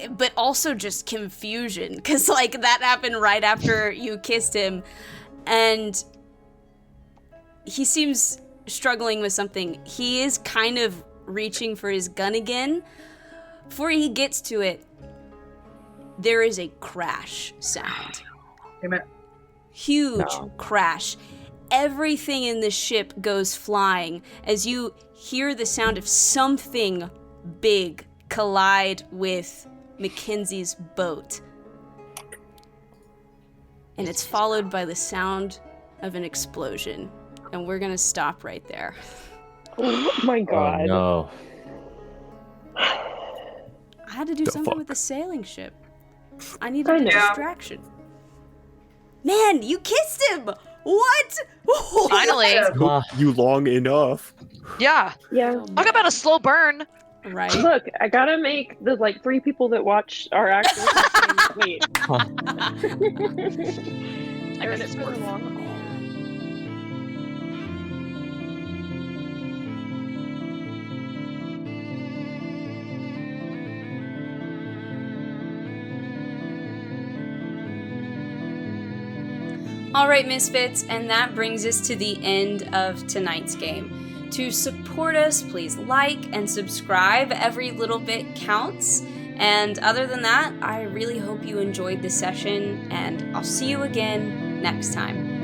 But also just confusion, because like that happened right after you kissed him, and he seems struggling with something. He is kind of reaching for his gun again. Before he gets to it, there is a crash sound. Damn it. Huge crash. everything in the ship goes flying as you hear the sound of something big collide with Mackenzie's boat. And it's followed by the sound of an explosion. And we're gonna stop right there. Oh my god. Oh no. I had to do The something fuck? with the sailing ship. I needed a know. distraction. Man, you kissed him! What? Finally. Ah, You long enough. Yeah. Yeah. Talk about a slow burn. Right? Look, I gotta make the 3 people that watch our actual wait. I guess it's for the long haul. All right, Misfits, and that brings us to the end of tonight's game. To support us, please like and subscribe. Every little bit counts. And other than that, I really hope you enjoyed the session, and I'll see you again next time.